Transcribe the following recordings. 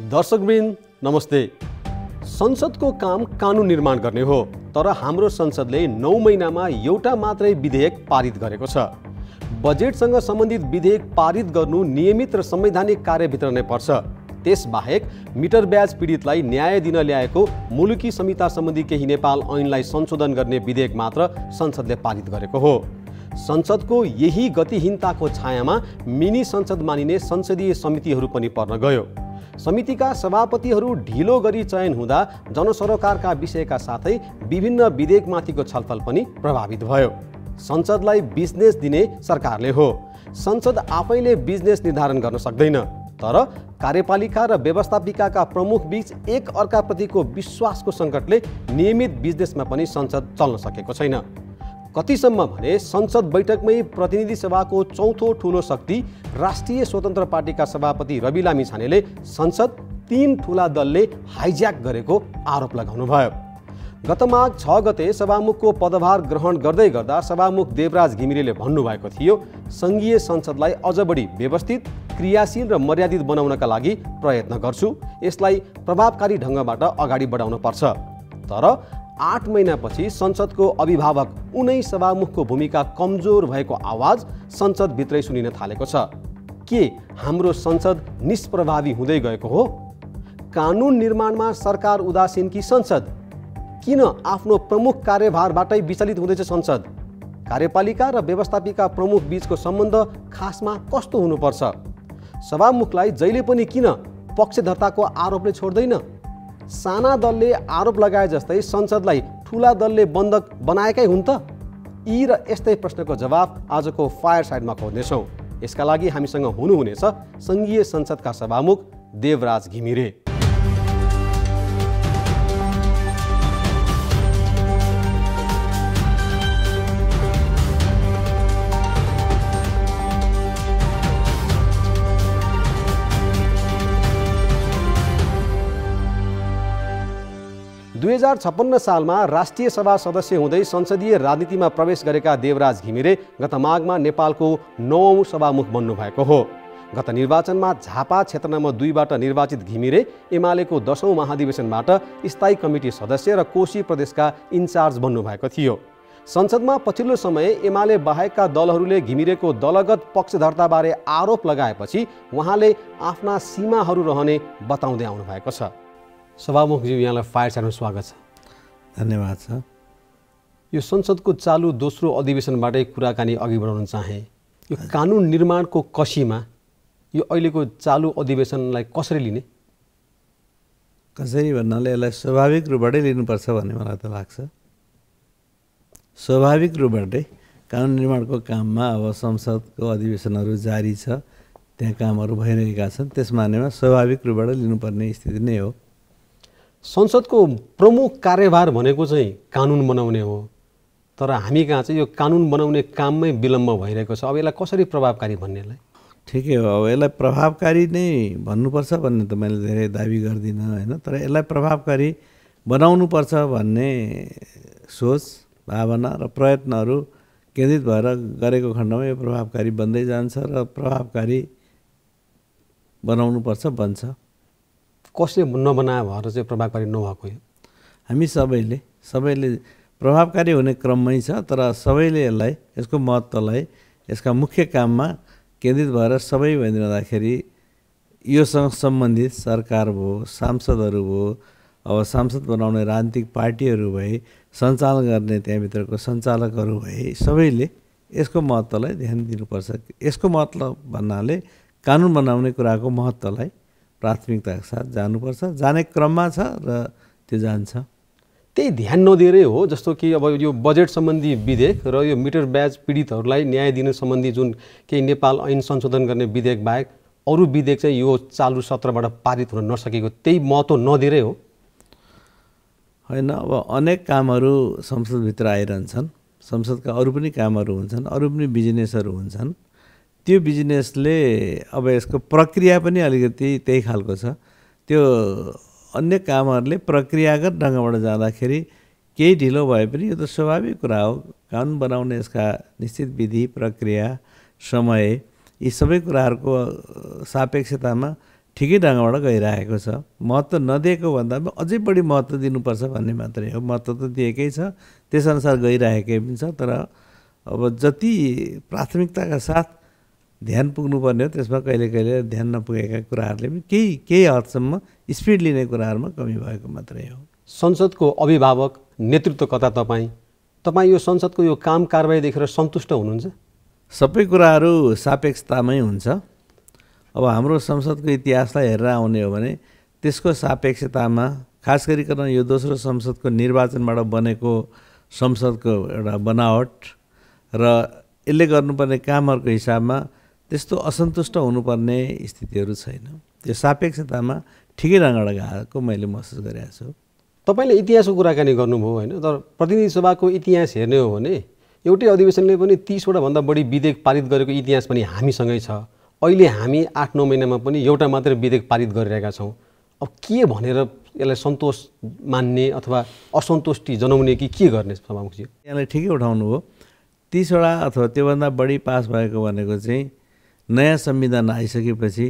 दर्शकवृन्द नमस्ते। संसदको काम कानुन निर्माण गर्ने हो, तर हाम्रो संसदले 9 महिनामा एउटा मात्रै विधेयक पारित गरेको छ। बजेटसँग सम्बन्धित विधेयक पारित गर्नु नियमित र संवैधानिक कार्यभित्र नै पर्छ। त्यसबाहेक मिटर ब्याज पीडितलाई न्याय दिन ल्याएको मुलुकी संहिता सम्बन्धी केही नेपाल ऐनलाई संशोधन गर्ने विधेयक मात्र संसदले पारित गरेको हो। संसदको यही गतिहीनताको छायामा मिनी संसद मानिने संसदीय समितिहरू पनि पर्न गयो। समितिका सभापतिहरू ढिलो गरी चयन हुँदा जनसरोकारका विषयका साथै विभिन्न विधेयकमाथिको छलफल पनि प्रभावित भयो। संसदलाई बिजनेस दिने सरकारले हो। संसद आफैले बिजनेस निर्धारण गर्न सक्दैन, तर कार्यपालिका र व्यवस्थापिकाका प्रमुख बीच एक अर्काप्रतिको विश्वासको सङ्कटले नियमित बिजनेसमा पनि संसद चल्न सकेको छैन। कतिसम्म भने संसद बैठकमै प्रतिनिधि सभाको चौथो ठूलो शक्ति राष्ट्रिय स्वतन्त्र पार्टीका सभापति रवि लामिछानेले संसद 3 ठूला दलले हाइज्याक गरेको आरोप लगाउनुभयो। गत माघ 6 गते सभामुखको पदभार ग्रहण गर्दै गर्दा सभामुख देवराज घिमिरेले भन्नुभएको थियो, संघीय संसदलाई अझ बढी व्यवस्थित, क्रियाशील र मर्यादित बनाउनका लागि प्रयत्न गर्छु। यसलाई प्रभावकारी ढङ्गबाट अगाडि बढाउन पर्छ। तर 8 महिनापछि संसदको अभिभावक उनै सभामुखको भूमिका कमजोर भएको आवाज संसदभित्रै सुनिन थालेको छ। के हाम्रो संसद निष्प्रभावी हुँदै गएको हो? कानुन निर्माणमा सरकार उदासीन कि संसद? किन आफ्नो प्रमुख कार्यभारबाटै विचलित हुँदैछ संसद? कार्यपालिका र व्यवस्थापिका प्रमुख बीचको सम्बन्ध खासमा कस्तो हुनुपर्छ? सभामुखलाई जहिले पनि किन पक्षधर्ताको आरोपले छोड्दैन? साना दलले आरोप लगाए जस्तै संसदलाई ठूला दलले बन्धक बनाएकै हुन् त? यी र यस्तै प्रश्नको जवाब आजको फायर साइडमा खोज्नेछौँ। यसका लागि हामीसँग हुनुहुनेछ संघीय संसदका सभामुख देवराज घिमिरे। 2056 सालमा राष्ट्रिय सभा सदस्य हुँदै संसदीय राजनीतिमा प्रवेश गरेका देवराज घिमिरे गत माघमा नेपालको 9औं सभामुख बन्नुभएको हो। गत निर्वाचनमा झापा क्षेत्र नम्बर 2बाट निर्वाचित घिमिरे एमालेको 10औं महाधिवेशनबाट स्थायी कमिटी सदस्य र कोशी प्रदेशका इन्चार्ज बन्नुभएको थियो। संसदमा पछिल्लो समय एमाले बाहेकका दलहरूले घिमिरेको दलगत पक्षधर्ताबारे आरोप लगाएपछि उहाँले आफ्ना सीमाहरू रहने बताउँदै आउनुभएको छ। सभामुखज्यू, यहाँलाई फायर साइडमा स्वागत छ। धन्यवाद छ। यो संसदको चालु दोस्रो अधिवेशनबाटै कुराकानी अघि बढाउन चाहे। यो कानुन निर्माणको कसीमा यो अहिलेको चालु अधिवेशनलाई कसरी लिने? कसरी भन्नाले यसलाई स्वाभाविक रूपबाटै लिनुपर्छ भन्ने मलाई त लाग्छ। स्वाभाविक रूपबाटै कानुन निर्माणको काममा अब संसदको अधिवेशनहरू जारी छ, त्यहाँ कामहरू भइरहेका छन्। त्यस मानेमा स्वाभाविक रूपबाट लिनुपर्ने स्थिति नै हो। संसदको प्रमुख कार्यभार भनेको चाहिँ कानुन बनाउने हो, तर हामी कहाँ चाहिँ यो कानुन बनाउने काममै विलम्ब भइरहेको छ। अब यसलाई कसरी प्रभावकारी भन्नेलाई? ठिकै हो, अब यसलाई प्रभावकारी नै भन्नुपर्छ भन्ने त मैले धेरै दाबी गर्दिनँ होइन, तर यसलाई प्रभावकारी बनाउनुपर्छ भन्ने सोच, भावना र प्रयत्नहरू केन्द्रित भएर गरेको खण्डमा यो प्रभावकारी बन्दै जान्छ र प्रभावकारी बनाउनुपर्छ बन्छ। कसले नबनाए भएर चाहिँ प्रभावकारी नभएको हो? हामी सबैले प्रभावकारी हुने क्रममै छ, तर सबैले यसलाई, यसको महत्त्वलाई, यसका मुख्य काममा केन्द्रित भएर सबै भनिरहँदाखेरि योसँग सम्बन्धित सरकार भयो, सांसदहरू भयो, अब सांसद बनाउने राजनीतिक पार्टीहरू भए, सञ्चालन गर्ने त्यहाँभित्रको सञ्चालकहरू भए, सबैले यसको महत्त्वलाई ध्यान दिनुपर्छ। यसको मतलब भन्नाले कानुन बनाउने कुराको महत्त्वलाई प्राथमिकताका साथ जानुपर्छ, जाने क्रममा छ र त्यो जान्छ। त्यही ध्यान नदिएरै हो, जस्तो कि अब यो बजेट सम्बन्धी विधेयक र यो मिटर ब्याज पीडितहरूलाई न्याय दिन सम्बन्धी जुन केही नेपाल ऐन संशोधन गर्ने विधेयक बाहेक अरू विधेयक चाहिँ यो चालु सत्रबाट पारित हुन नसकेको त्यही महत्त्व नदिएरै हो? होइन, अब अनेक कामहरू संसदभित्र आइरहन्छन्। संसदका अरू पनि कामहरू हुन्छन्, अरू पनि बिजनेसहरू हुन्छन्। त्यो बिजनेसले अब यसको प्रक्रिया पनि अलिकति त्यही खालको छ। त्यो अन्य कामहरूले प्रक्रियागत ढङ्गबाट जाँदाखेरि केही ढिलो भए पनि यो त स्वाभाविक कुरा हो। कानुन बनाउने यसका निश्चित विधि, प्रक्रिया, समय, यी सबै कुराहरूको सापेक्षतामा ठिकै ढङ्गबाट गइरहेको छ। महत्त्व नदिएको भन्दा अझै बढी महत्त्व दिनुपर्छ भन्ने मात्रै हो। महत्त्व त दिएकै छ, त्यसअनुसार गइरहेकै पनि छ। तर अब जति प्राथमिकताका साथ ध्यान पुग्नुपर्ने हो त्यसमा कहिले कहिले ध्यान नपुगेका कुराहरूले पनि केही हदसम्म स्पिड लिने कुराहरूमा कमी भएको मात्रै हो। संसदको अभिभावक नेतृत्वकर्ता तपाईँ यो संसदको यो काम कारबाही देखेर सन्तुष्ट हुनुहुन्छ? सबै कुराहरू सापेक्षतामै हुन्छ। अब हाम्रो संसदको इतिहासलाई हेरेर आउने हो भने त्यसको सापेक्षतामा खास गरिकन यो दोस्रो संसदको निर्वाचनबाट बनेको संसदको एउटा बनावट र यसले गर्नुपर्ने कामहरूको हिसाबमा त्यस्तो असन्तुष्ट हुनुपर्ने स्थितिहरू छैन। त्यो सापेक्षतामा ठिकै ढङ्गबाट गएको मैले महसुस गरेको छु। तपाईँले इतिहासको कुराकानी गर्नुभयो होइन, तर प्रतिनिधि सभाको इतिहास हेर्ने हो भने एउटै अधिवेशनले पनि 30वटा भन्दा बढी विधेयक पारित गरेको इतिहास पनि हामीसँगै छ। अहिले हामी 8-9 महिनामा पनि एउटा मात्रै विधेयक पारित गरिरहेका छौँ। अब के भनेर यसलाई सन्तोष मान्ने अथवा असन्तुष्टि जनाउने कि के गर्ने सभामुखजी? यहाँलाई ठिकै उठाउनु हो। 30वटा अथवा त्योभन्दा बढी पास भएको भनेको चाहिँ नयाँ संविधान आइसकेपछि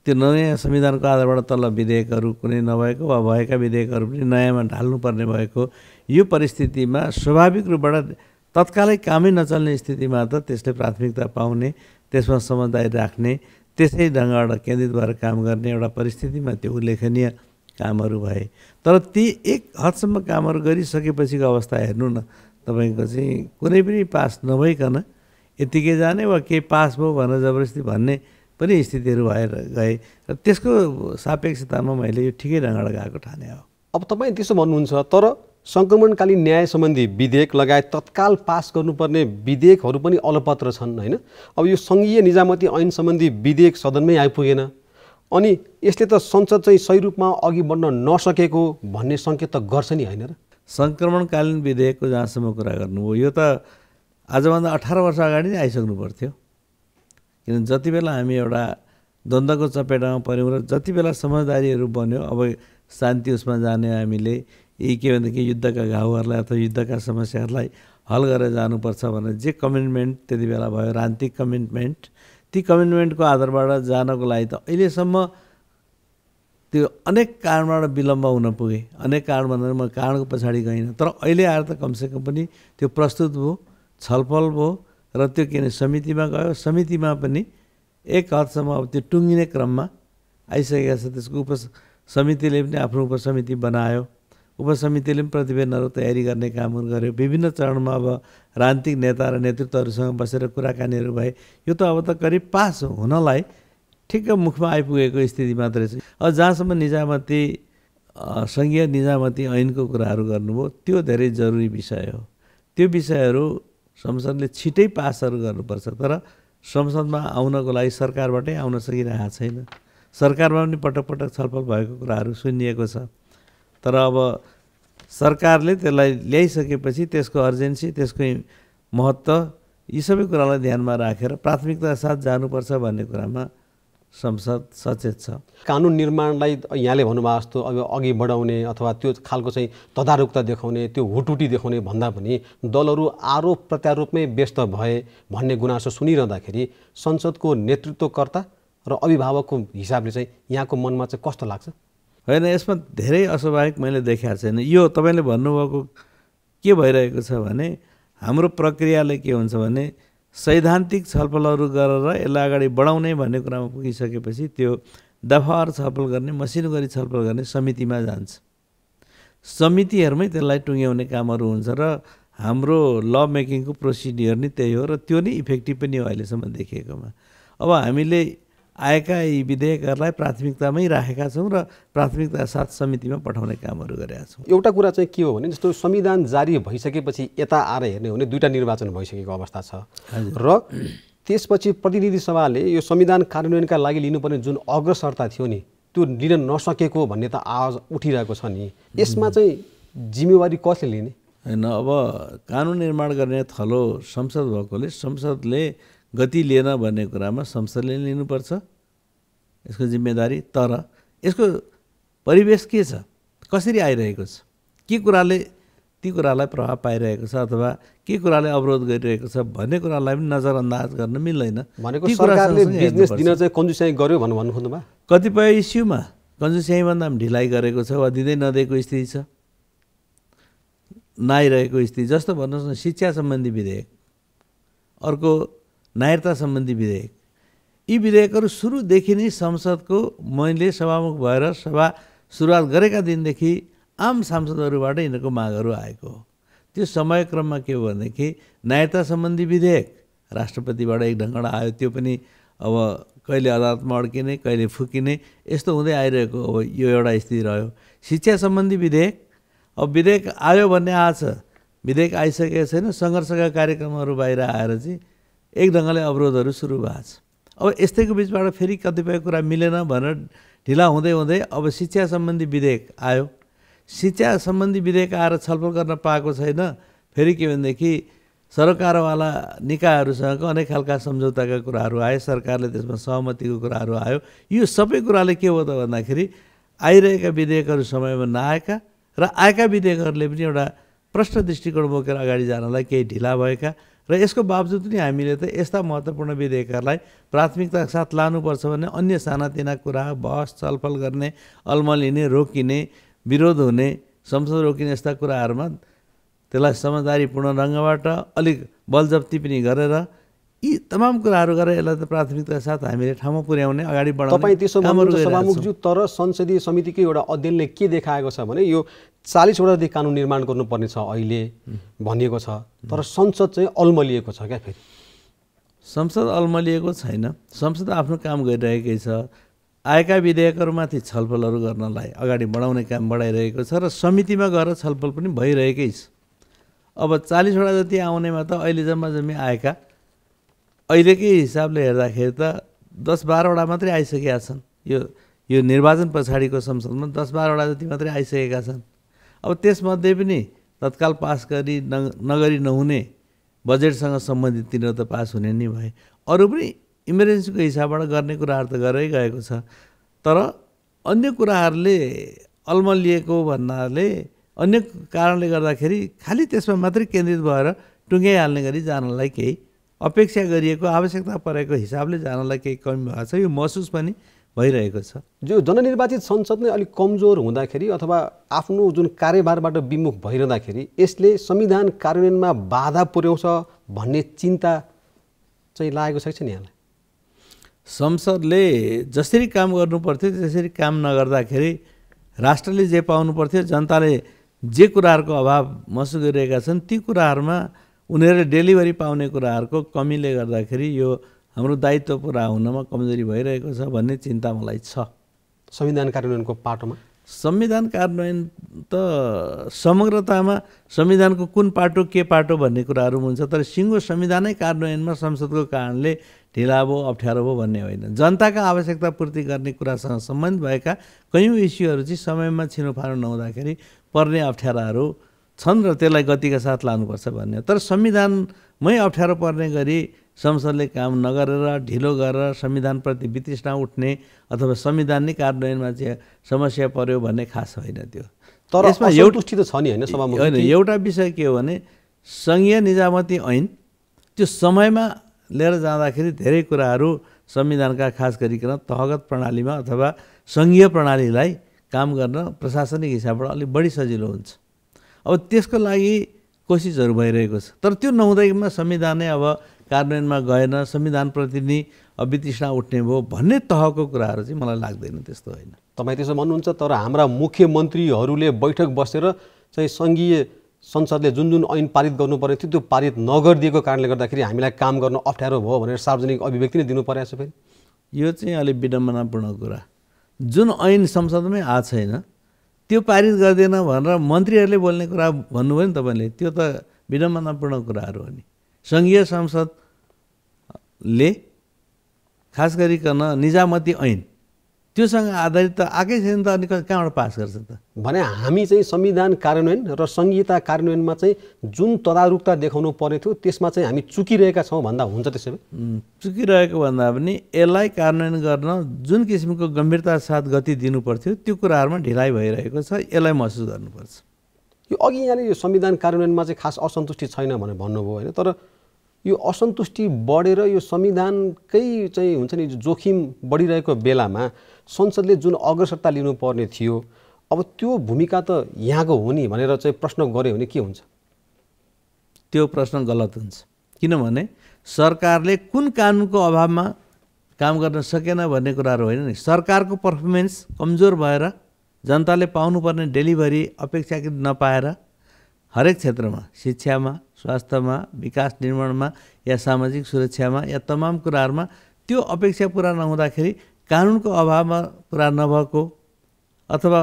त्यो नयाँ संविधानको आधारबाट तल विधेयकहरू कुनै नभएको वा भएका विधेयकहरू पनि नयाँमा ढाल्नुपर्ने भएको यो परिस्थितिमा स्वाभाविक रूपबाट तत्कालै कामै नचल्ने स्थितिमा त त्यसले प्राथमिकता पाउने, त्यसमा समझदारी राख्ने, त्यसै ढङ्गबाट केन्द्रित भएर काम गर्ने एउटा परिस्थितिमा त्यो उल्लेखनीय कामहरू भए। तर ती एक हदसम्म कामहरू गरिसकेपछिको अवस्था हेर्नु न, तपाईँको चाहिँ कुनै पनि पास नभइकन यतिकै जाने वा के पास भयो भनेर जबरजस्ती भन्ने पनि स्थितिहरू भएर गए र त्यसको सापेक्षतामा मैले यो ठिकै ढङ्गबाट गएको ठाने हो। अब तपाईँ त्यसो भन्नुहुन्छ, तर सङ्क्रमणकालीन न्याय सम्बन्धी विधेयक लगायत तत्काल पास गर्नुपर्ने विधेयकहरू पनि अलपत्र छन् होइन। अब यो सङ्घीय निजामती ऐन सम्बन्धी विधेयक सदनमै आइपुगेन, अनि यसले त संसद चाहिँ सही रूपमा अघि बढ्न नसकेको भन्ने सङ्केत त गर्छ नि होइन र? सङ्क्रमणकालीन विधेयकको जहाँसम्म कुरा गर्नुभयो, यो त आजभन्दा 18 वर्ष अगाडि नै आइसक्नु पर्थ्यो। किन जति बेला हामी एउटा द्वन्द्वको चपेटामा पऱ्यौँ र जति बेला समझदारीहरू बन्यो, अब शान्ति उसमा जाने हामीले यी के भनेदेखि युद्धका घाउहरूलाई अथवा युद्धका समस्याहरूलाई हल गरेर जानुपर्छ भनेर जे कमिटमेन्ट त्यति बेला भयो, राजनीतिक कमिटमेन्ट, ती कमिटमेन्टको आधारबाट जानको लागि त अहिलेसम्म त्यो अनेक कारणबाट विलम्ब हुन पुगे। अनेक कारण भनेर म कारणको पछाडि गइनँ, तर अहिले आएर त कमसेकम पनि त्यो प्रस्तुत भयो, छलफल भयो र त्यो के भने समितिमा गयो। समितिमा पनि एक हदसम्म अब त्यो टुङ्गिने क्रममा आइसकेको छ। त्यसको उपसमितिले पनि आफ्नो उपसमिति बनायो, उपसमितिले पनि प्रतिवेदनहरू तयारी गर्ने कामहरू गर्यो। विभिन्न चरणमा अब राजनीतिक नेता र नेतृत्वहरूसँग बसेर कुराकानीहरू भए। यो त अब त करिब पास हुनलाई ठिक्क मुखमा आइपुगेको स्थिति मात्रै छ। अब जहाँसम्म निजामती सङ्घीय निजामती ऐनको कुराहरू गर्नुभयो, त्यो धेरै जरुरी विषय हो। त्यो विषयहरू संसदले छिटै पासहरू गर्नुपर्छ, तर संसदमा आउनको लागि सरकारबाटै आउन सकिरहेको छैन। सरकारमा पनि पटक पटक छलफल भएको कुराहरू सुनिएको छ, तर अब सरकारले त्यसलाई ल्याइसकेपछि त्यसको अर्जेन्सी, त्यसको महत्त्व, यी सबै कुरालाई ध्यानमा राखेर प्राथमिकता साथ जानुपर्छ भन्ने कुरामा संसद सचेत छ। कानुन निर्माणलाई यहाँले भन्नुभएको जस्तो अब अघि बढाउने अथवा त्यो खालको चाहिँ तदारुकता देखाउने, त्यो हुटुटी देखाउने भन्दा पनि दलहरू आरोप प्रत्यारोपमै व्यस्त भए भन्ने गुनासो सुनिरहँदाखेरि संसदको नेतृत्वकर्ता र अभिभावकको हिसाबले चाहिँ यहाँको मनमा चाहिँ कस्तो लाग्छ? होइन, यसमा धेरै अस्वाभाविक मैले देखाएको छैन। यो तपाईँले भन्नुभएको के भइरहेको छ भने हाम्रो प्रक्रियाले के हुन्छ भने सैद्धान्तिक छलफलहरू गरेर यसलाई अगाडि बढाउने भन्ने कुरामा पुगिसकेपछि त्यो दफावार छलफल गर्ने, मसिनो गरी छलफल गर्ने समितिमा जान्छ। समितिहरूमै त्यसलाई टुङ्ग्याउने कामहरू हुन्छ र हाम्रो ल मेकिङको प्रोसिडियर नै त्यही हो र त्यो नै इफेक्टिभ पनि हो अहिलेसम्म देखिएकोमा। अब हामीले आएका यी विधेयकहरूलाई प्राथमिकतामै राखेका छौँ र प्राथमिकता साथ समितिमा पठाउने कामहरू गरेका छौँ। एउटा कुरा चाहिँ के हो भने जस्तो संविधान जारी भइसकेपछि यता आएर हेर्ने हो भने 2टा निर्वाचन भइसकेको अवस्था छ र त्यसपछि प्रतिनिधि सभाले यो संविधान कार्यान्वयनका लागि लिनुपर्ने जुन अग्रसरता थियो नि त्यो लिन नसकेको भन्ने त आवाज उठिरहेको छ नि। यसमा चाहिँ जिम्मेवारी कसले लिने? होइन, अब कानुन निर्माण गर्ने थलो संसद भएकोले संसदले गति लिएन भन्ने कुरामा संसदले लिनुपर्छ यसको जिम्मेदारी। तर यसको परिवेश के छ, कसरी आइरहेको छ, के कुराले ती कुरालाई प्रभाव पाइरहेको छ अथवा के कुराले अवरोध गरिरहेको छ भन्ने कुरालाई पनि नजरअन्दाज गर्न मिल्दैन। भनेको सरकारले बिजनेस दिन चाहिँ कन्जुसाइ गर्यो भन्नु खोज्नुभयो? कतिपय इस्युमा कन्जुस्याइभन्दा पनि ढिलाइ गरेको छ वा दिँदै नदिएको स्थिति छ, नआइरहेको स्थिति। जस्तो भन्नुहोस् न, शिक्षा सम्बन्धी विधेयक, अर्को नागरिकता सम्बन्धी विधेयक, यी विधेयकहरू सुरुदेखि नै संसदको मैले सभामुख भएर सभा सुरुवात गरेका दिनदेखि आम सांसदहरूबाट यिनीहरूको मागहरू आएको हो। त्यो समयक्रममा के हो भनेदेखि नागरिकता सम्बन्धी विधेयक राष्ट्रपतिबाट एक ढङ्गबाट आयो, त्यो पनि अब कहिले अदालतमा अड्किने कहिले फुकिने यस्तो हुँदै आइरहेको अब यो एउटा स्थिति रह्यो। शिक्षा सम्बन्धी विधेयक, अब विधेयक आयो भन्ने आछ, विधेयक आइसकेको छैन, सङ्घर्षका कार्यक्रमहरू बाहिर आएर चाहिँ एक ढङ्गले अवरोधहरू सुरु भएको छ। अब यस्तैको बिचबाट फेरि कतिपय कुरा मिलेन भनेर ढिला हुँदै हुँदै अब शिक्षा सम्बन्धी विधेयक आयो। शिक्षा सम्बन्धी विधेयक आएर छलफल गर्न पाएको छैन। फेरि के भनेदेखि सरकारवाला निकायहरूसँग अनेक खालका सम्झौताका कुराहरू आए, सरकारले त्यसमा सहमतिको कुराहरू आयो। यो सबै कुराले के हो त भन्दाखेरि आइरहेका विधेयकहरू समयमा नआएका र आएका विधेयकहरूले पनि एउटा प्रश्न दृष्टिकोण बोकेर अगाडि जानलाई केही ढिला भएका र यसको बावजुद पनि हामीले त यस्ता महत्त्वपूर्ण विधेयकहरूलाई प्राथमिकताका साथ लानुपर्छ भने अन्य सानातिना कुरा बहस छलफल गर्ने, अल्मलिने, रोकिने, विरोध हुने, संसद रोकिने यस्ता कुराहरूमा त्यसलाई समझदारीपूर्ण ढङ्गबाट अलिक बलजफ्ती पनि गरेर यी तमाम कुराहरू गरेर यसलाई त प्राथमिकताका साथ हामीले ठाउँमा पुर्याउने, अगाडि बढाउने तपाईँ त्यसो भन्नुहुन्छ सभामुखज्यू। तर संसदीय समितिकै एउटा अध्ययनले के देखाएको छ भने यो 40वटा जति कानुन निर्माण गर्नुपर्ने छ अहिले भनिएको छ, तर संसद चाहिँ अल्मलिएको छ क्या। फेरि संसद अल्मलिएको छैन, संसद आफ्नो काम गरिरहेकै छ। आएका विधेयकहरूमाथि छलफलहरू गर्नलाई अगाडि बढाउने काम बढाइरहेको छ र समितिमा गएर छलफल पनि भइरहेकै छ। अब 40वटा जति आउनेमा त अहिले जम्मा आएका अहिलेकै हिसाबले हेर्दाखेरि त 10-12वटा मात्रै आइसकेका छन्। यो निर्वाचन पछाडिको संसदमा 10-12वटा जति मात्रै आइसकेका छन्। अब त्यसमध्ये पनि तत्काल पास नगरी नहुने बजेटसँग सम्बन्धित तिनीहरू त पास हुने नै भए, अरू पनि इमर्जेन्सीको हिसाबबाट गर्ने कुराहरू त गरेरै गएको छ। तर अन्य कुराहरूले अल्मलिएको भन्नाले अन्य कारणले गर्दाखेरि खालि त्यसमा मात्रै केन्द्रित भएर टुङ्ग्याइहाल्ने गरी जानलाई केही अपेक्षा गरिएको, आवश्यकता परेको हिसाबले जानलाई केही कमी भएको छ। यो महसुस पनि भइरहेको छ। जो जननिर्वाचित संसद नै अलिक कमजोर हुँदाखेरि अथवा आफ्नो जुन कार्यभारबाट विमुख भइरहँदाखेरि यसले संविधान कार्यान्वयनमा बाधा पुर्याउँछ भन्ने चिन्ता चाहिँ लागेको छ नि यहाँलाई? संसदले जसरी काम गर्नुपर्थ्यो त्यसरी काम नगर्दाखेरि राष्ट्रले जे पाउनु पर्थ्यो, जनताले जे कुराहरूको अभाव महसुस गरिरहेका छन् ती कुराहरूमा उनीहरूले डेलिभरी पाउने कुराहरूको कमीले गर्दाखेरि यो हाम्रो दायित्व पुरा हुनमा कमजोरी भइरहेको छ भन्ने चिन्ता मलाई छ। संविधान कार्यान्वयनको पाटोमा संविधान कार्यान्वयन त समग्रतामा संविधानको कुन पाटो के पाटो भन्ने कुराहरू हुन्छ, तर सिङ्गो संविधानै कार्यान्वयनमा संसदको कारणले ढिला भयो, अप्ठ्यारो भयो भन्ने होइन। जनताका आवश्यकता पूर्ति गर्ने कुरासँग सम्बन्धित भएका कयौँ इस्युहरू चाहिँ समयमा छिनोफानो नहुँदाखेरि पर्ने अप्ठ्याराहरू छन् र त्यसलाई गतिका साथ लानुपर्छ भन्ने। तर संविधानमै अप्ठ्यारो पर्ने गरी संसदले काम नगरेर ढिलो गरेर संविधानप्रति वितृष्णा उठ्ने अथवा संविधान नै कार्यान्वयनमा चाहिँ समस्या पर्यो भन्ने खास होइन त्यो। तर यसमा असन्तुष्टि त छ नि हैन सभामुख? होइन, एउटा विषय के हो भने सङ्घीय निजामती ऐन त्यो समयमा लिएर जाँदाखेरि धेरै कुराहरू संविधानका खास गरिकन तहगत प्रणालीमा अथवा सङ्घीय प्रणालीलाई काम गर्न प्रशासनिक हिसाबबाट अलिक बढी सजिलो हुन्छ। अब त्यसको लागि कोसिसहरू भइरहेको छ, तर त्यो नहुँदैमा संविधानै अब कार्यान्वयनमा गएन, संविधानप्रति नै वितृष्णा उठ्ने भयो भन्ने तहको कुराहरू चाहिँ मलाई लाग्दैन, त्यस्तो होइन। तपाईँ त्यसो भन्नुहुन्छ, तर हाम्रा मुख्यमन्त्रीहरूले बैठक बसेर चाहिँ सङ्घीय संसदले जुन जुन ऐन पारित गर्नु पर्यो त्यो पारित नगरिदिएको कारणले गर्दाखेरि हामीलाई काम गर्न अप्ठ्यारो भयो भनेर सार्वजनिक अभिव्यक्ति नै दिनु परेको छ। फेरि यो चाहिँ अलिक विडम्बनापूर्ण कुरा, जुन ऐन संसदमै आएको छैन त्यो पारित गर्दैन भनेर मन्त्रीहरूले बोल्ने कुरा भन्नुभयो नि तपाईँले, त्यो त विडम्बनापूर्ण कुराहरू हो नि। सङ्घीय संसदले खास गरिकन निजामती ऐन त्योसँग आधारित त आएकै छैन त, अनि कहाँबाट पास गर्छ त भने हामी चाहिँ संविधान कार्यान्वयन र संहिता कार्यान्वयनमा चाहिँ जुन तदारुकता देखाउनु पर्ने थियो त्यसमा चाहिँ हामी चुकिरहेका छौँ भन्दा हुन्छ? त्यसै भए चुकिरहेको भन्दा पनि यसलाई कार्यान्वयन गर्न जुन किसिमको गम्भीरता साथ गति दिनुपर्थ्यो त्यो कुराहरूमा ढिलाइ भइरहेको छ, यसलाई महसुस गर्नुपर्छ। यो अघि यहाँले यो संविधान कार्यान्वयनमा चाहिँ खास असन्तुष्टि छैन भनेर भन्नुभयो होइन, तर यो असन्तुष्टि बढेर यो संविधानकै चाहिँ हुन्छ नि जोखिम बढिरहेको बेलामा संसदले जुन अग्रसरता लिनुपर्ने थियो अब त्यो भूमिका त यहाँको हो नि भनेर चाहिँ प्रश्न गर्यो भने के हुन्छ? त्यो प्रश्न गलत हुन्छ। किनभने सरकारले कुन कानुनको अभावमा काम गर्न सकेन भन्ने कुराहरू होइन नि। सरकारको पर्फर्मेन्स कमजोर भएर जनताले पाउनुपर्ने डेलिभरी अपेक्षाकृत नपाएर हरेक क्षेत्रमा, शिक्षामा, स्वास्थ्यमा, विकास निर्माणमा या सामाजिक सुरक्षामा या तमाम कुराहरूमा त्यो अपेक्षा पुरा नहुँदाखेरि, कानुनको अभावमा पुरा नभएको अथवा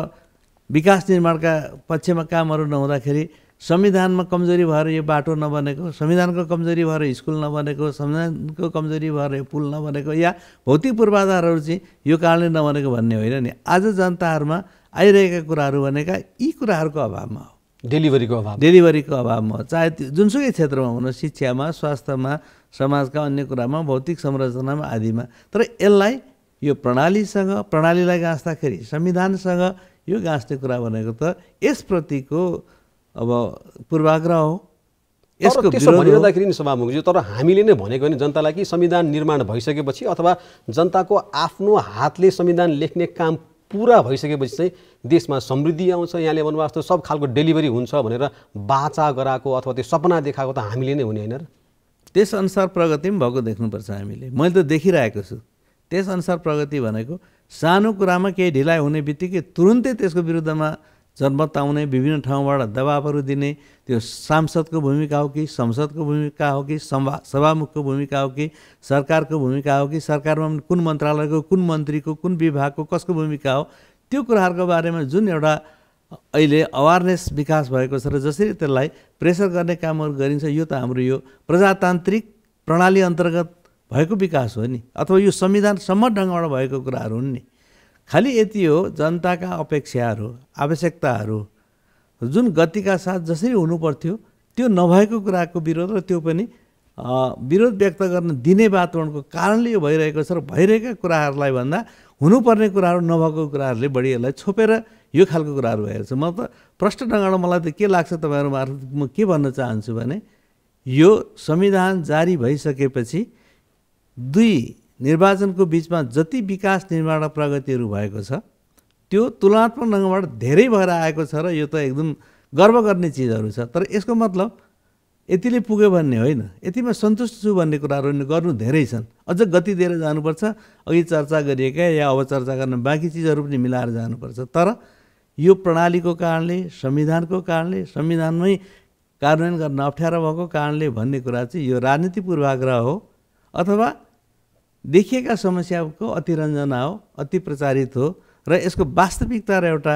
विकास निर्माणका पक्षमा कामहरू नहुँदाखेरि, संविधानमा कमजोरी भएर यो बाटो नबनेको, संविधानको कमजोरी भएर स्कुल नबनेको, संविधानको कमजोरी भएर यो पुल नबनेको या भौतिक पूर्वाधारहरू चाहिँ यो कारणले नबनेको भन्ने होइन नि। आज जनताहरूमा आइरहेका कुराहरू भनेका यी कुराहरूको अभावमा हो, डेलिभरीको अभावमा, चाहे जुनसुकै क्षेत्रमा हुन, शिक्षामा, स्वास्थ्यमा, समाजका अन्य कुरामा, भौतिक संरचनामा आदिमा। तर यसलाई यो प्रणालीलाई गाँच्दाखेरि संविधानसँग यो गाँच्ने कुरा भनेको त यसप्रतिको अब पूर्वाग्रह हो, यसको विरोध भनिरहँदाखेरि नि सभामुखज्यू। तर हामीले नै भनेको नि जनतालाई कि संविधान निर्माण भइसकेपछि अथवा जनताको आफ्नो हातले संविधान लेख्ने काम पुरा भइसकेपछि चाहिँ देशमा समृद्धि आउँछ, यहाँले भन्नुभएको सब खालको डेलिभरी हुन्छ भनेर बाचा गराएको अथवा त्यो सपना देखाएको त हामीले नै हुने होइन र? त्यसअनुसार प्रगति पनि भएको देख्नुपर्छ हामीले। मैले त देखिरहेको छु। त्यसअनुसार प्रगति भनेको सानो कुरामा केही ढिलाइ हुने बित्तिकै तुरुन्तै त्यसको विरुद्धमा जनमत आउने, विभिन्न ठाउँबाट दबावहरू दिने, त्यो सांसदको भूमिका हो कि संसदको भूमिका हो कि सभामुखको भूमिका हो कि सरकारको भूमिका हो कि सरकारमा कुन मन्त्रालयको, कुन मन्त्रीको, कुन विभागको कसको भूमिका हो, त्यो कुराहरूको बारेमा जुन एउटा अहिले अवेरनेस विकास भएको छ र जसरी त्यसलाई प्रेसर गर्ने कामहरू गरिन्छ, यो त हाम्रो यो प्रजातान्त्रिक प्रणाली अन्तर्गत भएको विकास हो नि, अथवा यो संविधान सम्मत ढङ्गबाट भएको कुराहरू हुन् नि। खालि यति हो, जनताका अपेक्षाहरू, आवश्यकताहरू जुन गतिका साथ जसरी हुनुपर्थ्यो त्यो नभएको कुराको विरोध र त्यो पनि विरोध व्यक्त गर्न दिने वातावरणको कारणले यो भइरहेको छ र भइरहेका कुराहरूलाई भन्दा हुनुपर्ने कुराहरू नभएको कुराहरूले बढी यसलाई छोपेर यो खालको कुराहरू भइरहेको छ। म त प्रष्ट ढङ्गबाट मलाई त के लाग्छ तपाईँहरू मार्फत म के भन्न चाहन्छु भने यो संविधान जारी भइसकेपछि दुई निर्वाचनको बिचमा जति विकास निर्माण प्रगतिहरू भएको छ त्यो तुलनात्मक ढङ्गबाट धेरै भएर आएको छ र यो त एकदम गर्व गर्ने चिजहरू छ। तर यसको मतलब यतिले पुग्यो भन्ने होइन, यतिमा सन्तुष्ट छु भन्ने कुराहरू गर्नु धेरै छन्। अझ गति दिएर जानुपर्छ, अघि चर्चा गरिएका या अब चर्चा गर्न बाँकी चिजहरू पनि मिलाएर जानुपर्छ। तर यो प्रणालीको कारणले, संविधानको कारणले, संविधानमै कार्यान्वयन गर्न अप्ठ्यारो भएको कारणले भन्ने कुरा चाहिँ यो राजनीति पूर्वाग्रह हो अथवा देखिएका समस्याको अतिरञ्जना हो, अति प्रचारित हो र यसको वास्तविकता र एउटा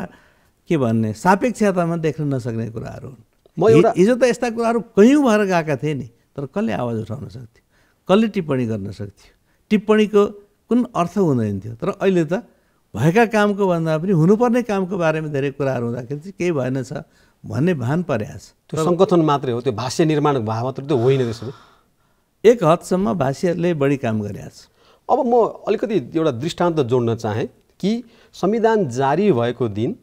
के भन्ने सापेक्षतामा देख्न नसक्ने कुराहरू हुन्। हिजो त यस्ता कुराहरू कयौँ भएर गएका थिए नि, तर कसले आवाज उठाउन सक्थ्यो, कसले टिप्पणी गर्न सक्थ्यो, टिप्पणीको कुन अर्थ हुँदैन थियो। तर अहिले त भएका कामको भन्दा पनि हुनुपर्ने कामको बारेमा धेरै कुराहरू हुँदाखेरि चाहिँ केही भएन छ भन्ने भान परेको छ। त्यो सङ्गठन मात्रै हो, त्यो भाष्य निर्माण भए मात्र त्यो होइन। त्यसो एक हदसम्म भाष्यहरूले बढी काम गरेको छ। अब म अलिकति एउटा दृष्टान्त जोड्न चाहेँ कि संविधान जारी भएको दिन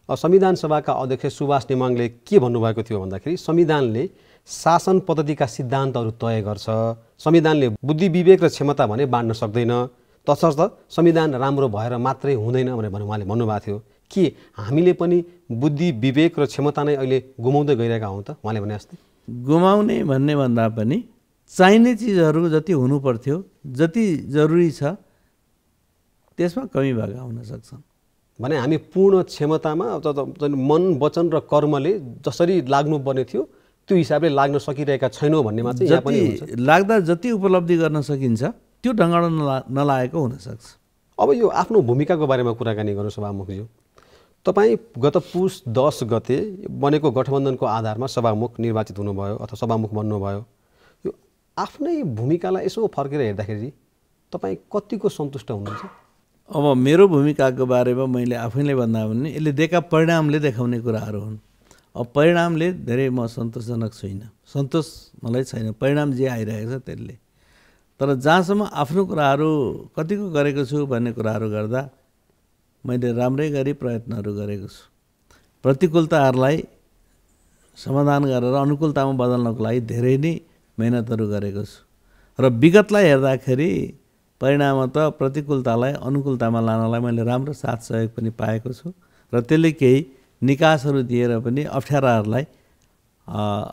संविधान सभाका अध्यक्ष सुभाष नेमाङले के भन्नुभएको थियो भन्दाखेरि संविधानले शासन पद्धतिका सिद्धान्तहरू तय गर्छ, संविधानले बुद्धि विवेक र क्षमता भने बाँड्न सक्दैन, तसर्थ संविधान राम्रो भएर मात्रै हुँदैन भनेर उहाँले भन्नुभएको थियो। के हामीले पनि बुद्धि विवेक र क्षमता नै अहिले गुमाउँदै गइरहेका हौँ त? उहाँले भने जस्तै गुमाउने भन्ने भन्दा पनि चाहिने चिजहरू जति हुनुपर्थ्यो, जति जरुरी छ त्यसमा कमी भाग हुन सक्छन् भने हामी पूर्ण क्षमतामा मन, वचन र कर्मले जसरी लाग्नुपर्ने थियो त्यो हिसाबले लाग्न सकिरहेका छैनौँ भन्नेमा चाहिँ यहाँ पनि हुन्छ। लाग्दा जति उपलब्धि गर्न सकिन्छ त्यो ढङ्गबाट नलागेको हुनसक्छ। अब यो आफ्नो भूमिकाको बारेमा कुराकानी गर्नु सभामुखज्यू। तपाईँ गत पुस 10 गते बनेको गठबन्धनको आधारमा सभामुख निर्वाचित हुनुभयो अथवा सभामुख बन्नुभयो। यो आफ्नै भूमिकालाई यसो फर्केर हेर्दाखेरि तपाईँ कतिको सन्तुष्ट हुनुहुन्छ? अब मेरो भूमिकाको बारेमा मैले आफैले भन्दा पनि यसले दिएका परिणामले देखाउने कुराहरू हुन्। अब परिणामले धेरै म सन्तोषजनक छुइनँ, सन्तोष मलाई छैन परिणाम जे आइरहेको छ त्यसले। तर जहाँसम्म आफ्नो कुराहरू कतिको गरेको छु भन्ने कुराहरू गर्दा मैले राम्रै गरी प्रयत्नहरू गरेको छु। प्रतिकूलताहरूलाई समाधान गरेर अनुकूलतामा बदल्नको लागि धेरै नै मेहनतहरू गरेको छु र विगतलाई हेर्दाखेरि परिणामत प्रतिकूलतालाई अनुकूलतामा लानलाई मैले राम्रो साथ सहयोग पनि पाएको छु र त्यसले केही निकासहरू दिएर पनि अप्ठ्याराहरूलाई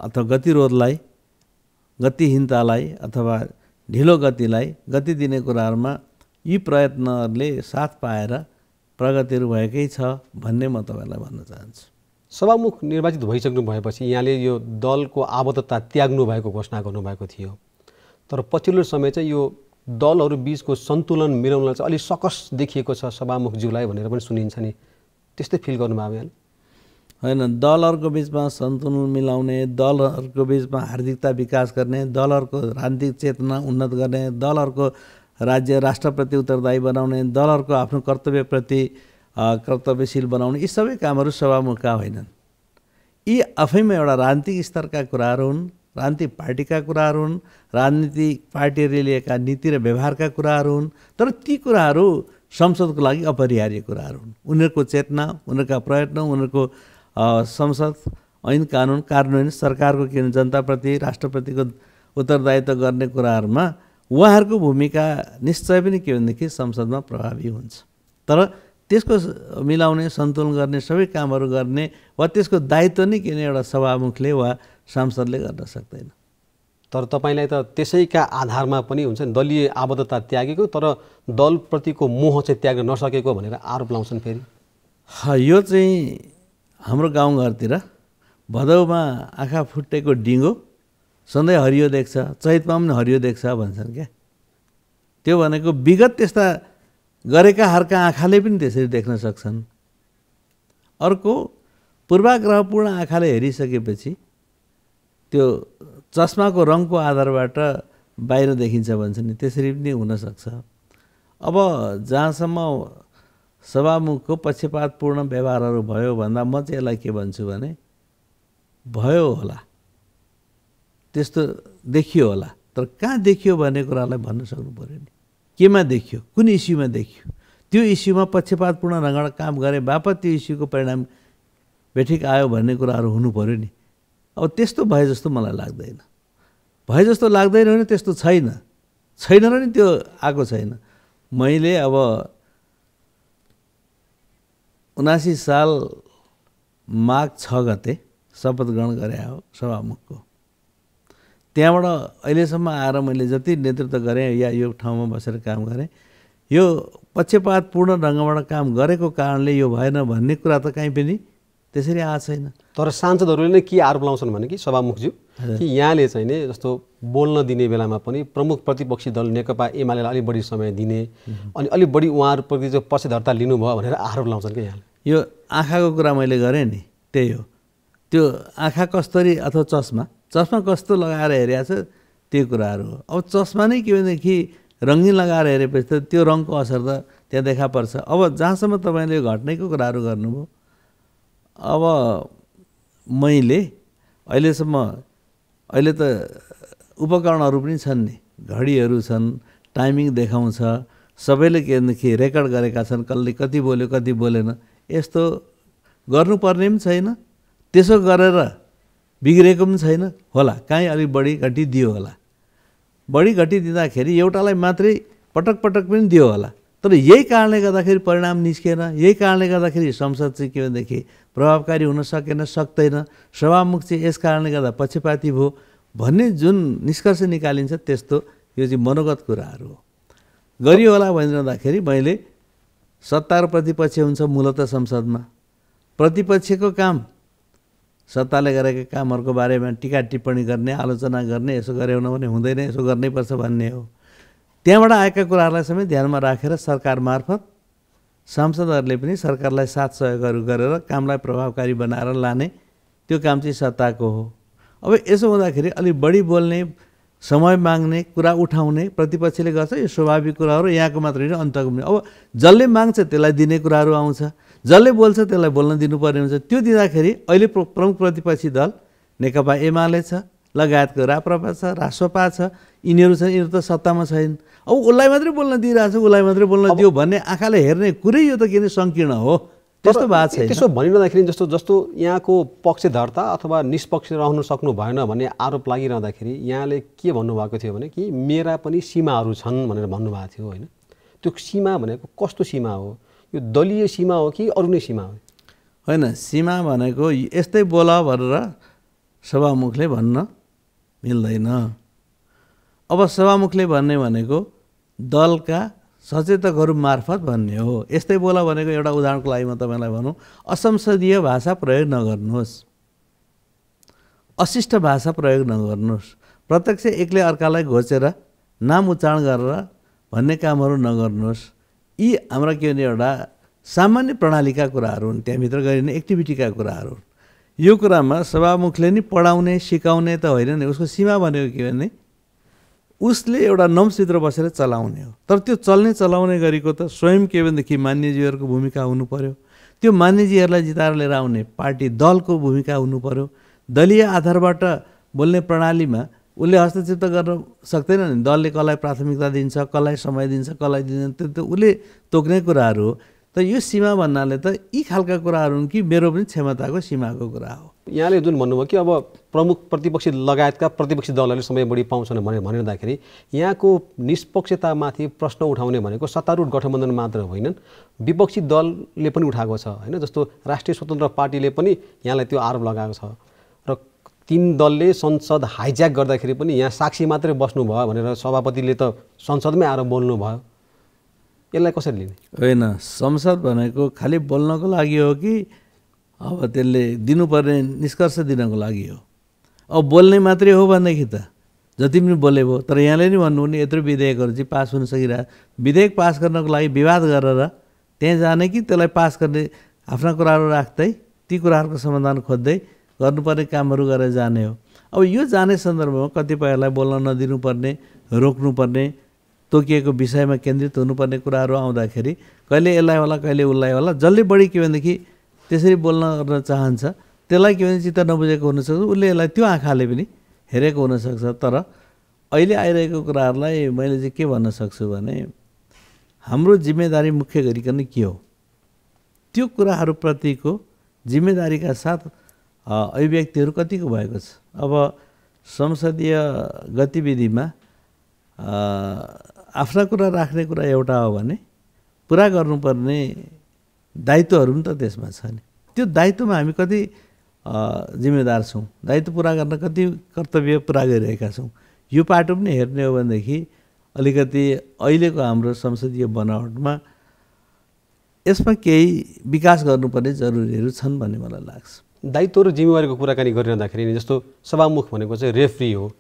अथवा गतिरोधलाई गतिहीनतालाई अथवा ढिलो गतिलाई गति दिने कुराहरूमा यी प्रयत्नहरूले साथ पाएर प्रगतिहरू भएकै छ भन्ने म तपाईँलाई भन्न चाहन्छु। सभामुख निर्वाचित भइसक्नु भएपछि यहाँले यो दलको आबद्धता त्याग्नु भएको घोषणा गर्नुभएको थियो, तर पछिल्लो समय चाहिँ यो दलहरू बीचको सन्तुलन मिलाउनलाई चाहिँ अलिक सकस देखिएको छ सभामुखज्यूलाई भनेर पनि सुनिन्छ नि, त्यस्तै फिल गर्नुभयो यहाँले? होइन, दलहरूको बिचमा सन्तुलन मिलाउने, दलहरूको बिचमा हार्दिकता विकास गर्ने, दलहरूको राजनीतिक चेतना उन्नत गर्ने, दलहरूको राज्य राष्ट्रप्रति उत्तरदायी बनाउने, दलहरूको आफ्नो कर्तव्यप्रति कर्तव्यशील बनाउने, यी सबै कामहरू सभामुखका होइनन्। यी आफैमा एउटा राजनीतिक स्तरका कुराहरू हुन्, राजनीतिक पार्टीका कुराहरू हुन्, राजनीतिक पार्टीहरूले लिएका नीति र व्यवहारका कुराहरू हुन्, तर ती कुराहरू संसदको लागि अपरिहार्य कुराहरू हुन्। उनीहरूको चेतना, उनीहरूका प्रयत्न, उनीहरूको संसद ऐन कानुन कार्यान्वयन सरकारको के भन्छ जनताप्रति राष्ट्रप्रतिको उत्तरदायित्व गर्ने कुराहरूमा उहाँहरूको भूमिका निश्चय पनि के भनेदेखि संसदमा प्रभावी हुन्छ। तर त्यसको मिलाउने, सन्तुलन गर्ने, सबै कामहरू गर्ने वा त्यसको दायित्व नै किन एउटा सभामुखले वा सांसदले गर्न सक्दैन। तर तपाईँलाई त त्यसैका आधारमा पनि हुन्छ नि, दलीय आबद्धता त्यागेको तर दलप्रतिको मोह चाहिँ त्याग्न नसकेको भनेर आरोप लाउँछन् फेरि। यो चाहिँ हाम्रो गाउँघरतिर भदौमा आँखा फुटेको डिङ्गो सधैँ हरियो देख्छ, चैतमा पनि हरियो देख्छ भन्छन् क्या। त्यो भनेको विगत त्यस्ता गरेका हारका आँखाले पनि त्यसरी देख्न सक्छन्। अर्को पूर्वाग्रहपूर्ण आँखाले हेरिसकेपछि त्यो चस्माको रङको आधारबाट बाहिर देखिन्छ भन्छ नि, त्यसरी पनि हुनसक्छ। अब जहाँसम्म सभामुखको पक्षपातपूर्ण व्यवहारहरू भयो भन्दा म चाहिँ यसलाई के भन्छु भने भयो होला, त्यस्तो देखियो होला, तर कहाँ देखियो भन्ने कुरालाई भन्न सक्नु पऱ्यो नि। केमा देखियो, कुन इस्युमा देखियो, त्यो इस्युमा पक्षपातपूर्ण ढङ्गबाट काम गरे बापत त्यो इस्युको परिणाम बेठिक आयो भन्ने कुराहरू हुनु पऱ्यो नि। अब त्यस्तो भए जस्तो मलाई लाग्दैन। भए जस्तो लाग्दैन भने त्यस्तो छैन र नि त्यो आएको छैन। मैले अब 79 साल माघ 6 गते शपथ ग्रहण गरे हो सभामुखको। त्यहाँबाट अहिलेसम्म आएर मैले जति नेतृत्व गरेँ या यो ठाउँमा बसेर काम गरेँ, यो पक्षपातपूर्ण ढङ्गबाट काम गरेको कारणले यो भएन भन्ने कुरा त कहीँ पनि त्यसरी आएको छैन। तर सांसदहरूले नै के आरोप लाउँछन् भने कि सभामुखज्यू कि यहाँले चाहिँ नि जस्तो बोल्न दिने बेलामा पनि प्रमुख प्रतिपक्षी दल नेकपा एमालेलाई अलिक बढी समय दिने अनि अलिक बढी उहाँहरूप्रति चाहिँ पक्षधरता लिनुभयो भनेर आरोप लाउँछन् कि यहाँले। यो आँखाको कुरा मैले गरेँ नि, त्यही हो। त्यो आँखा कस्तरी अथवा चस्मा कस्तो लगाएर हेरेको छ त्यो कुराहरू हो। अब चस्मा नै के भनेदेखि रङ्गिन लगाएर हेरेपछि त त्यो रङको असर त त्यहाँ देखा पर्छ। अब जहाँसम्म तपाईँले घटनाको कुराहरू गर्नुभयो, अब मैले अहिलेसम्म अहिले त उपकरणहरू पनि छन् नि, घडीहरू छन्, टाइमिङ देखाउँछ, सबैले के भनेदेखि रेकर्ड गरेका छन्, कसले कति बोल्यो कति बोलेन। यस्तो गर्नुपर्ने पनि छैन, त्यसो गरेर बिग्रेको पनि छैन होला, काहीँ अलिक बढी घटी दियो होला। बढी घटी दिँदाखेरि एउटालाई मात्रै पटक पटक पनि दियो होला, तर यही कारणले गर्दाखेरि परिणाम निस्केन। यही कारणले गर्दाखेरि संसद चाहिँ के भनेदेखि प्रभावकारी हुन सकेन, सक्दैन। सभामुख चाहिँ यस कारणले गर्दा पक्षपाती भयो भन्ने जुन निष्कर्ष निकालिन्छ त्यस्तो यो चाहिँ मनोगत कुराहरू हो। गरियो होला भनिरहँदाखेरि मैले सत्ता र प्रतिपक्ष हुन्छ मूलतः संसदमा। प्रतिपक्षको काम सत्ताले गरेका कामहरूको बारेमा टिका टिप्पणी गर्ने, आलोचना गर्ने, यसो गऱ्यो भने हुँदैन, यसो गर्नैपर्छ भन्ने हो। त्यहाँबाट आएका कुराहरूलाई समेत ध्यानमा राखेर सरकार मार्फत सांसदहरूले पनि सरकारलाई साथ सहयोगहरू गरेर कामलाई प्रभावकारी बनाएर लाने त्यो काम चाहिँ सत्ताको हो। अब यसो हुँदाखेरि अलिक बढी बोल्ने, समय माग्ने, कुरा उठाउने प्रतिपक्षले गर्छ, यो स्वाभाविक कुरा हो र यहाँको मात्र होइन अन्तको पनि। अब जसले माग्छ त्यसलाई दिने कुराहरू आउँछ, जसले बोल्छ त्यसलाई बोल्न दिनुपर्ने हुन्छ। त्यो दिँदाखेरि अहिले प्रमुख प्रतिपक्षी दल नेकपा एमाले छ, लगायतको राप्रपा छ, रासपा छ, यिनीहरू छन्, यिनीहरू त सत्तामा छैन। अब उसलाई मात्रै बोल्न दिइरहेछ, उसलाई मात्रै बोल्न दियो भन्ने आँखाले हेर्ने कुरै यो त के अरे सङ्कीर्ण हो। त्यस्तो बात छैन। त्यसो भनिरहँदाखेरि जस्तो यहाँको पक्षधर्ता अथवा निष्पक्ष रहन सक्नु भएन भन्ने आरोप लागिरहँदाखेरि यहाँले के भन्नुभएको थियो भने कि मेरा पनि सीमाहरू छन् भनेर भन्नुभएको थियो होइन। त्यो सीमा भनेको कस्तो सीमा हो? यो दलीय सीमा हो कि अरू नै सीमा हो? होइन, सीमा भनेको यस्तै बोल भनेर सभामुखले भन्न मिल्दैन। अब सभामुखले भन्ने भनेको दलका सचेतकहरू मार्फत भन्ने हो। यस्तै बोला भनेको एउटा उदाहरणको लागि म तपाईँलाई भनौँ, असंसदीय भाषा प्रयोग नगर्नुहोस्, अशिष्ट भाषा प्रयोग नगर्नुहोस्, प्रत्यक्ष एकले अर्कालाई घोचेर नाम उच्चारण गरेर भन्ने कामहरू नगर्नुहोस्। यी हाम्रा के भने एउटा सामान्य प्रणालीका कुराहरू हुन्, त्यहाँभित्र गरिने एक्टिभिटीका कुराहरू हुन्। यो कुरामा सभामुखले नि पढाउने सिकाउने त होइन नि, उसको सीमा भनेको के भने उसले एउटा नम्सभित्र बसेर चलाउने हो। तर त्यो चलाउने गरेको त स्वयं के भनेदेखि मान्यजीहरूको भूमिका हुनु पर्यो। त्यो मान्यजीहरूलाई जिताएर लिएर आउने पार्टी दलको भूमिका हुनु पर्यो। दलीय आधारबाट बोल्ने प्रणालीमा उसले हस्तक्षेप गर्न सक्दैन नि। दलले कसलाई प्राथमिकता दिन्छ, कसलाई समय दिन्छ, कसलाई दिँदैन, त्यो त उसले तोक्ने कुराहरू हो। त यो सीमा भन्नाले त यी खालका कुराहरू हुन् कि मेरो पनि क्षमताको सीमाको कुरा हो। यहाँले जुन भन्नुभयो कि अब प्रमुख प्रतिपक्षी लगायतका प्रतिपक्षी दलहरूले समय बढी पाउँछन् भनेर भनिरहँदाखेरि यहाँको निष्पक्षतामाथि प्रश्न उठाउने भनेको सत्तारूढ गठबन्धन मात्र होइनन्, विपक्षी दलले पनि उठाएको छ होइन। जस्तो राष्ट्रिय स्वतन्त्र पार्टीले पनि यहाँलाई त्यो आरोप लगाएको छ र तीन दलले संसद हाइज्याक गर्दाखेरि पनि यहाँ साक्षी मात्रै बस्नुभयो भनेर सभापतिले त संसदमै आएर बोल्नुभयो। यसलाई कसरी लिने? होइन, संसद भनेको खालि बोल्नको लागि हो कि अब त्यसले दिनुपर्ने निष्कर्ष दिनको लागि हो? अब बोल्ने मात्रै हो भनेदेखि त जति पनि बोले भयो। तर यहाँले नि भन्नु नि यत्रो विधेयकहरू चाहिँ पास हुन सकिरहेको, विधेयक पास गर्नको लागि विवाद गरेर त्यहाँ जाने कि त्यसलाई पास गर्ने आफ्ना कुराहरू राख्दै ती कुराहरूको समाधान खोज्दै गर्नुपर्ने कामहरू गरेर जाने हो। अब यो जाने सन्दर्भमा कतिपयलाई बोल्न नदिनुपर्ने, रोक्नुपर्ने, तोकिएको विषयमा केन्द्रित हुनुपर्ने कुराहरू आउँदाखेरि कहिले यसलाई होला कहिले उसलाई होला, जसले बढी के भनेदेखि त्यसरी बोल्न गर्न चाहन्छ त्यसलाई के भने चित्त नबुझेको हुनसक्छ, उसले यसलाई त्यो आँखाले पनि हेरेको हुनसक्छ। तर अहिले आइरहेको कुराहरूलाई मैले चाहिँ के भन्न सक्छु भने हाम्रो जिम्मेदारी मुख्य गरिकन के हो, त्यो कुराहरूप्रतिको जिम्मेदारीका साथ अभिव्यक्तिहरू कतिको भएको छ। अब संसदीय गतिविधिमा आफ्ना कुरा राख्ने कुरा एउटा हो भने पुरा गर्नुपर्ने दायित्वहरू पनि त त्यसमा छ नि। त्यो दायित्वमा हामी कति जिम्मेदार छौँ, दायित्व पुरा गर्न कति कर्तव्य पुरा गरिरहेका छौँ, यो पाटो पनि हेर्ने हो भनेदेखि अलिकति अहिलेको हाम्रो संसदीय बनावटमा यसमा केही विकास गर्नुपर्ने जरुरीहरू छन् भन्ने मलाई लाग्छ। दायित्व र जिम्मेवारीको कुराकानी गरिरहँदाखेरि जस्तो सभामुख भनेको चाहिँ रेफ्री हो,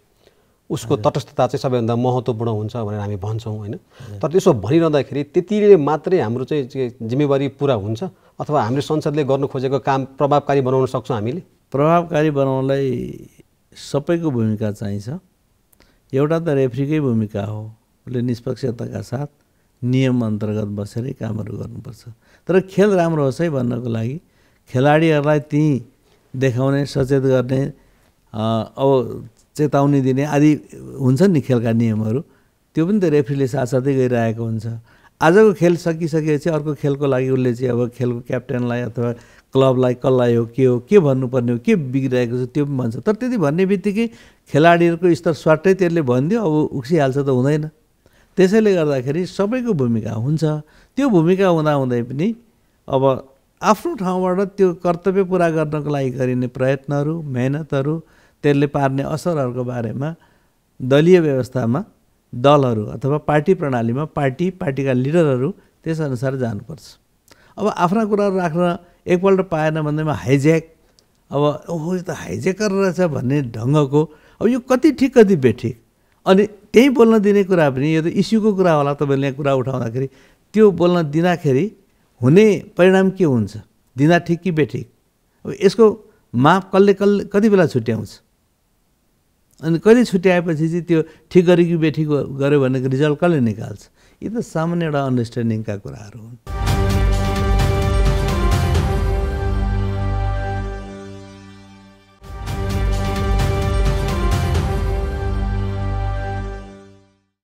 उसको तटस्थता चाहिँ सबैभन्दा महत्त्वपूर्ण हुन्छ भनेर हामी भन्छौँ होइन। तर त्यसो भनिरहँदाखेरि त्यतिले मात्रै हाम्रो चाहिँ जिम्मेवारी पुरा हुन्छ अथवा हामीले संसदले गर्नु खोजेको काम प्रभावकारी बनाउन सक्छौँ? हामीले प्रभावकारी बनाउनलाई सबैको भूमिका चाहिन्छ। एउटा त रेफ्रीकै भूमिका हो, उसले निष्पक्षताका साथ नियम अन्तर्गत बसेरै कामहरू गर्नुपर्छ। तर खेल राम्रो होस् है भन्नको लागि खेलाडीहरूलाई त्यहीँ देखाउने, सचेत गर्ने, अब चेतावनी दिने आदि हुन्छ नि खेलका नियमहरू, त्यो पनि त रेफ्रीले साथसाथै गरिरहेको हुन्छ। आजको खेल सकिसकेपछि अर्को खेलको लागि उसले चाहिँ अब खेलको क्याप्टेनलाई अथवा क्लबलाई कसलाई हो, के भन्नुपर्ने हो, के बिग्रिरहेको छ त्यो पनि भन्छ। तर त्यति भन्ने बित्तिकै खेलाडीहरूको स्तर स्वाटै त्यसले भनिदियो, अब उक्सिहाल्छ त हुँदैन। त्यसैले गर्दाखेरि सबैको भूमिका हुन्छ। त्यो भूमिका हुँदाहुँदै पनि अब आफ्नो ठाउँबाट त्यो कर्तव्य पुरा गर्नको लागि गरिने प्रयत्नहरू, मेहनतहरू, त्यसले पार्ने असरहरूको बारेमा दलीय व्यवस्थामा दलहरू अथवा पार्टी प्रणालीमा पार्टीका लिडरहरू त्यसअनुसार जानुपर्छ। अब आफ्ना कुराहरू राख्न एकपल्ट पाएन भन्दैमा हाइज्याक, अब ओहो यो त हाइज्याकर रहेछ भन्ने ढङ्गको, अब यो कति ठिक कति बेठिक। अनि त्यही बोल्न दिने कुरा पनि यो त इस्युको कुरा होला, तपाईँले यहाँ कुरा उठाउँदाखेरि त्यो बोल्न दिँदाखेरि हुने परिणाम के हुन्छ, दिँदा ठिक कि बेठिक, अब यसको माप कसले कति बेला छुट्याउँछ, अनि कहिले छुट्याएपछि चाहिँ त्यो ठिक गर्यो कि बेठिक गर्यो भनेको रिजल्ट कसले निकाल्छ? यी त सामान्य एउटा अन्डरस्ट्यान्डिङका कुराहरू हुन्।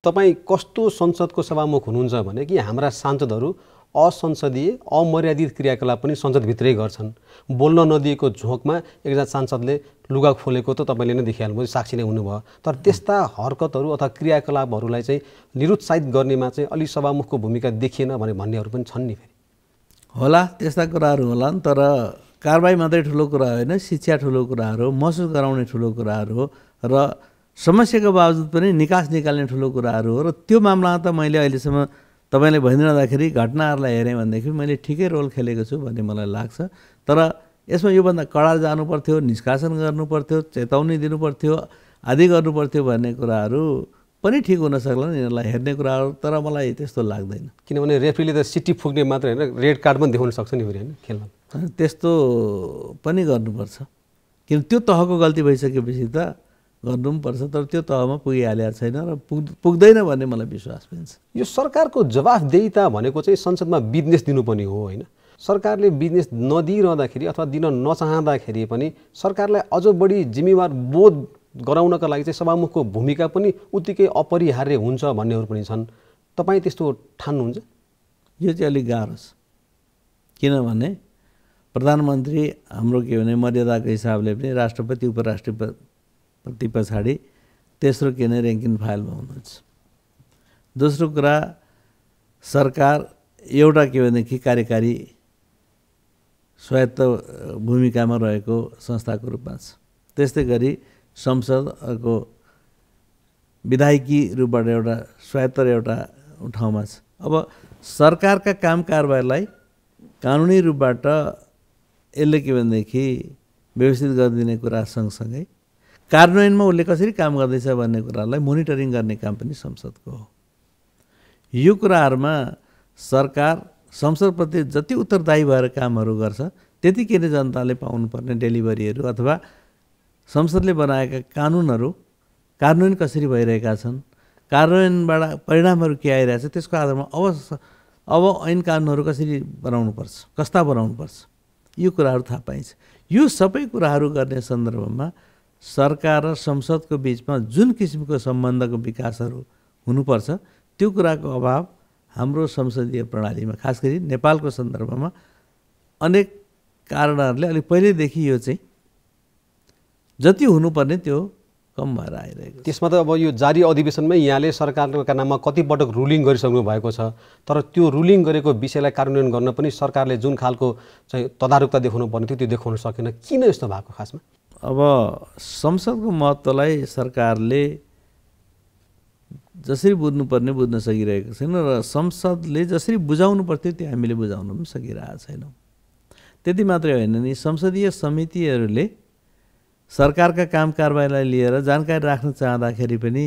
तपाईँ कस्तो संसदको सभामुख हुनुहुन्छ भने कि हाम्रा सांसदहरू असंसदीय अमर्यादित क्रियाकलाप पनि संसदभित्रै गर्छन्। बोल्न नदिएको झोकमा एकजना सांसदले लुगा खोलेको त तपाईँले नै देखिहाल्नुभयो, साक्षी नै हुनुभयो। तर त्यस्ता हरकतहरू अथवा क्रियाकलापहरूलाई चाहिँ निरुत्साहित गर्नेमा चाहिँ अलि सभामुखको भूमिका देखिएन भने भन्नेहरू पनि छन् नि। फेरि होला त्यस्ता कुराहरू होलान्, तर कारबाही मात्रै ठुलो कुरा होइन, शिक्षा ठुलो कुराहरू, महसुस गराउने ठुलो कुराहरू हो र समस्याको बावजुद पनि निकास निकाल्ने ठुलो कुराहरू हो। र त्यो मामलामा त मैले अहिलेसम्म तपाईँले भनिरहँदाखेरि घटनाहरूलाई हेरेँ भनेदेखि मैले ठिकै रोल खेलेको छु भन्ने मलाई लाग्छ। तर यसमा योभन्दा कडा जानु पर्थ्यो, निष्कासन गर्नु पर्थ्यो, चेतावनी दिनु पर्थ्यो, आदि गर्नु पर्थ्यो भन्ने कुराहरू पनि ठिक हुन सक्ला यिनीहरूलाई हेर्ने कुराहरू, तर मलाई त्यस्तो लाग्दैन। किनभने रेफ्रीले त सिटी फुक्ने मात्रै होइन, रेड कार्ड पनि देखाउन सक्छ नि फेरि होइन खेलमा। त्यस्तो पनि गर्नुपर्छ, किन त्यो तहको गल्ती भइसकेपछि त गर्नु पनि पर्छ, तर त्यो तहमा पुगिहालेको छैन र पुग्दैन भन्ने मलाई विश्वास पनि छ। यो सरकारको जवाफदेहिता भनेको चाहिँ संसदमा बिजनेस दिनुपर्ने हो होइन। सरकारले बिजनेस नदिइरहँदाखेरि अथवा दिन नचाहँदाखेरि पनि सरकारलाई अझ बढी जिम्मेवार बोध गराउनका लागि चाहिँ सभामुखको भूमिका पनि उत्तिकै अपरिहार्य हुन्छ भन्नेहरू पनि छन्। तपाईँ त्यस्तो ठान्नुहुन्छ? यो चाहिँ अलिक गाह्रो छ, किनभने प्रधानमन्त्री हाम्रो के भने मर्यादाको हिसाबले पनि राष्ट्रपति उपराष्ट्रपति पछाडि तेस्रो के नै ऱ्याङ्क एन्ड फाइलमा हुनुहुन्छ। दोस्रो कुरा, सरकार एउटा के भनेदेखि कार्यकारी स्वायत्त भूमिकामा रहेको संस्थाको रूपमा छ। त्यस्तै गरी संसदको विधायिकी रूपबाट एउटा स्वायत्त एउटा ठाउँमा छ। अब सरकारका काम कारबाहीलाई कानुनी रूपबाट यसले के भनेदेखि व्यवस्थित गरिदिने कुरा सँगसँगै कार्यान्वयनमा उसले कसरी काम गर्दैछ भन्ने कुरालाई मोनिटरिङ गर्ने काम पनि संसदको हो। यो कुराहरूमा सरकार संसदप्रति जति उत्तरदायी भएर कामहरू गर्छ त्यति के नै जनताले पाउनुपर्ने डेलिभरीहरू अथवा संसदले बनाएका कानुनहरू कार्यान्वयन कसरी भइरहेका छन्, कार्यान्वयनबाट परिणामहरू के आइरहेछ, त्यसको आधारमा अब ऐन कानुनहरू कसरी बनाउनुपर्छ, कस्ता बनाउनुपर्छ, यो कुराहरू थाहा पाइन्छ। यो सबै कुराहरू गर्ने सन्दर्भमा सरकार र संसदको बिचमा जुन किसिमको सम्बन्धको विकासहरू हुनुपर्छ त्यो कुराको अभाव हाम्रो संसदीय प्रणालीमा, खास गरी नेपालको सन्दर्भमा अनेक कारणहरूले अलिक पहिल्यैदेखि यो चाहिँ जति हुनुपर्ने त्यो कम भएर आइरहेको छ। त्यसमा त अब यो जारी अधिवेशनमै यहाँले सरकारका नाममा कतिपटक रुलिङ गरिसक्नु भएको छ, तर त्यो रुलिङ गरेको विषयलाई कार्यान्वयन गर्न पनि सरकारले जुन खालको चाहिँ तदारुकता देखाउनु पर्ने थियो त्यो देखाउन सकेन। किन यस्तो भएको खासमा? अब संसदको महत्त्वलाई सरकारले जसरी बुझ्नुपर्ने बुझ्न सकिरहेको छैन र संसदले जसरी बुझाउनु पर्थ्यो त्यो हामीले बुझाउन पनि सकिरहेको छैनौँ। त्यति मात्रै होइन नि, संसदीय समितिहरूले सरकारका काम कारबाहीलाई लिएर जानकारी राख्न चाहँदाखेरि पनि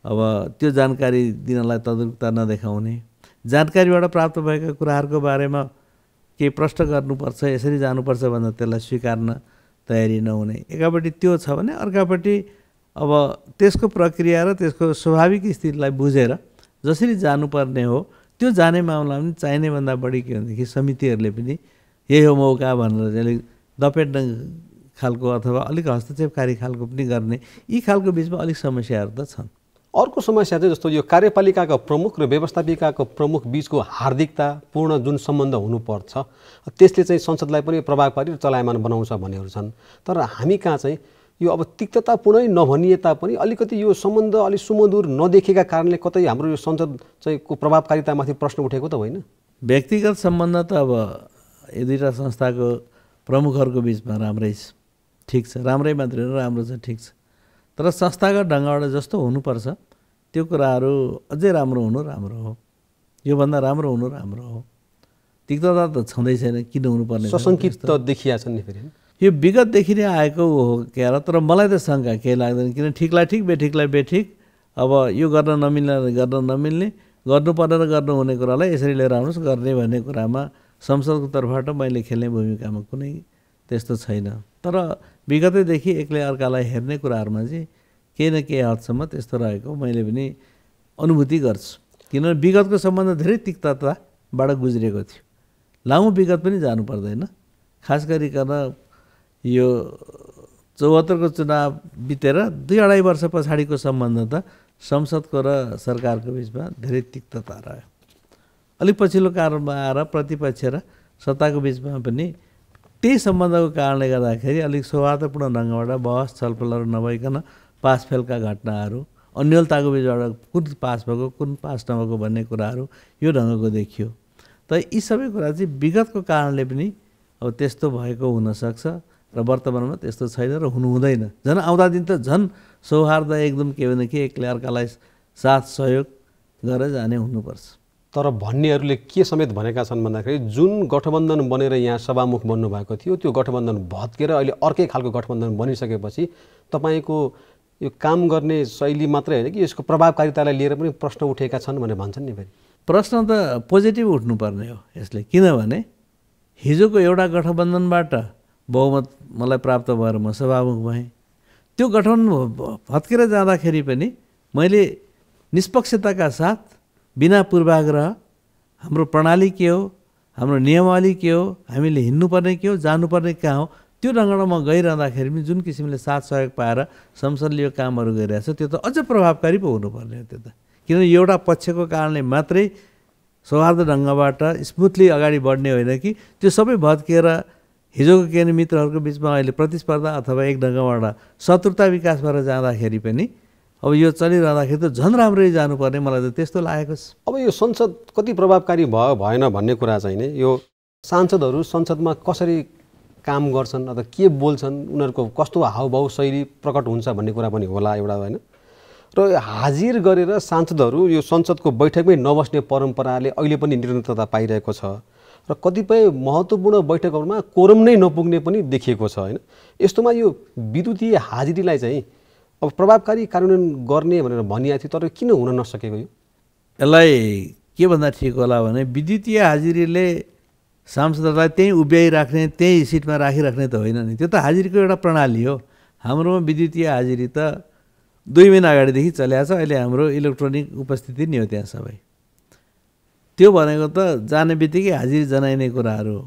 अब त्यो जानकारी दिनलाई तदुरुकता नदेखाउने, जानकारीबाट प्राप्त भएका कुराहरूको बारेमा केही प्रश्न गर्नुपर्छ, यसरी जानुपर्छ भन्दा त्यसलाई स्वीकार्न तयारी नहुने, एकापट्टि त्यो छ भने अर्कापट्टि अब त्यसको प्रक्रिया र त्यसको स्वाभाविक स्थितिलाई बुझेर जसरी जानुपर्ने हो त्यो जाने मामलामा पनि चाहिने भन्दा बढी के भनेदेखि समितिहरूले पनि यही हो मौका भनेर अलिक दपेट्न खालको अथवा अलिक हस्तक्षेपकारी खालको पनि गर्ने, यी खालको बिचमा अलिक समस्याहरू त छन्। अर्को समस्या चाहिँ जस्तो यो कार्यपालिकाको प्रमुख र व्यवस्थापिकाको प्रमुख बिचको हार्दिकतापूर्ण जुन सम्बन्ध हुनुपर्छ त्यसले चाहिँ संसदलाई पनि प्रभावकारी र चलायमान बनाउँछ भन्नेहरू छन्। तर हामी कहाँ चाहिँ यो अब तिक्ततापूर्णै नभनिए तापनि अलिकति यो सम्बन्ध अलिक सुमधुर नदेखेका कारणले कतै हाम्रो यो संसद चाहिँ को प्रभावकारितामाथि प्रश्न उठेको त होइन? व्यक्तिगत सम्बन्ध त अब यो दुईवटा संस्थाको प्रमुखहरूको बिचमा राम्रै छ, ठिक छ, राम्रै मात्रै राम्रो छ, ठिक छ। तर संस्थागत ढङ्गबाट जस्तो हुनुपर्छ त्यो कुराहरू अझै राम्रो हुनु राम्रो हो, योभन्दा राम्रो हुनु राम्रो हो। तिक्तता त छँदै छैन, किन हुनुपर्ने? सशङ्कित त देखिया छन् नि फेरि। यो विगतदेखि नै आएको हो क्या, तर मलाई त शङ्का केही लाग्दैन, किन ठिकलाई ठिक बेठिकलाई बेठिक, अब यो गर्न नमिल्ने गर्न नमिल्ने, गर्नुपर्ने र गर्नुहुने कुरालाई यसरी लिएर आउनुहोस् गर्ने भन्ने कुरामा संसदको तर्फबाट मैले खेल्ने भूमिकामा कुनै त्यस्तो छैन। तर विगतैदेखि एकले अर्कालाई हेर्ने कुराहरूमा चाहिँ केही न केही हदसम्म त्यस्तो रहेको मैले पनि अनुभूति गर्छु, किनभने विगतको सम्बन्ध धेरै तिक्तताबाट गुज्रेको थियो। लामो विगत पनि जानु पर्दैन, खास गरिकन यो 74को चुनाव बितेर 2-2.5 वर्ष पछाडिको सम्बन्ध त संसदको र सरकारको बिचमा धेरै तिक्तता रह्यो। अलिक पछिल्लो कारणमा आएर प्रतिपक्ष र सत्ताको बिचमा पनि त्यही सम्बन्धको कारणले गर्दाखेरि अलिक सौहार्दपूर्ण ढङ्गबाट बहस छलफलहरू नभइकन पासफेलका घटनाहरू अन्यलताको बिचबाट कुन पास भएको कुन पास नभएको भन्ने कुराहरू यो ढङ्गको देखियो। तर यी सबै कुरा चाहिँ विगतको कारणले पनि अब त्यस्तो भएको हुनसक्छ र वर्तमानमा त्यस्तो छैन र हुनु हुँदैन। झन् आउँदा दिन त झन् सौहार्द एकदम के भने के एकले अर्कालाई साथ सहयोग गरेर जाने हुनुपर्छ। तर भन्नेहरूले के समेत भनेका छन् भन्दाखेरि जुन गठबन्धन बनेर यहाँ सभामुख बन्नुभएको थियो त्यो गठबन्धन भत्केर अहिले अर्कै खालको गठबन्धन बनिसकेपछि तपाईँको यो काम गर्ने शैली मात्रै होइन कि यसको प्रभावकारितालाई लिएर पनि प्रश्न उठेका छन् भनेर भन्छन् नि फेरि। प्रश्न त पोजिटिभ उठ्नुपर्ने हो यसले, किनभने हिजोको एउटा गठबन्धनबाट बहुमत मलाई प्राप्त भएर म सभामुख भएँ। त्यो गठबन्धन भत्केर जाँदाखेरि पनि मैले निष्पक्षताका साथ बिना पूर्वाग्रह हाम्रो प्रणाली के हो, हाम्रो नियमावली के हो, हामीले हिँड्नुपर्ने के हो, जानुपर्ने कहाँ हो, त्यो ढङ्गबाट म गइरहँदाखेरि पनि जुन किसिमले साथ सहयोग पाएर संसदले यो कामहरू गरिरहेछ त्यो त अझ प्रभावकारी पो हुनुपर्ने हो। त्यो त किनभने एउटा पक्षको कारणले मात्रै सौहार्द ढङ्गबाट स्मुथली अगाडि बढ्ने होइन कि त्यो सबै भत्किएर हिजोको के भने मित्रहरूको बिचमा अहिले प्रतिस्पर्धा अथवा एक ढङ्गबाट शत्रुता विकास भएर जाँदाखेरि पनि अब यो चलिरहँदाखेरि त झन् राम्ररी जानुपर्ने मलाई त त्यस्तो लागेको छ। अब यो संसद कति प्रभावकारी भयो भएन भन्ने कुरा चाहिँ नि यो सांसदहरू संसदमा कसरी काम गर्छन् अथवा के बोल्छन्, उनीहरूको कस्तो हावभाव शैली प्रकट हुन्छ भन्ने कुरा पनि होला एउटा होइन। र हाजिर गरेर सांसदहरू यो संसदको बैठकमै नबस्ने परम्पराले अहिले पनि निरन्तरता पाइरहेको छ र कतिपय महत्त्वपूर्ण बैठकहरूमा कोरम नै नपुग्ने पनि देखिएको छ होइन। यस्तोमा यो विद्युतीय हाजिरीलाई चाहिँ अब प्रभावकारी कार्यान्वयन गर्ने भनेर भनिएको थियो तर किन हुन नसकेको यो? यसलाई के भन्दा ठिक होला भने विद्युतीय हाजिरीले सांसदहरूलाई त्यहीँ उभ्याइराख्ने त्यही सिटमा राखिराख्ने त होइन नि, त्यो त हाजिरीको एउटा प्रणाली हो। हाम्रोमा विद्युतीय हाजिरी त 2 महिना अगाडिदेखि चलेको छ। अहिले हाम्रो इलेक्ट्रोनिक उपस्थिति नि हो त्यहाँ सबै। त्यो भनेको त जाने बित्तिकै हाजिरी जनाइने कुराहरू हो,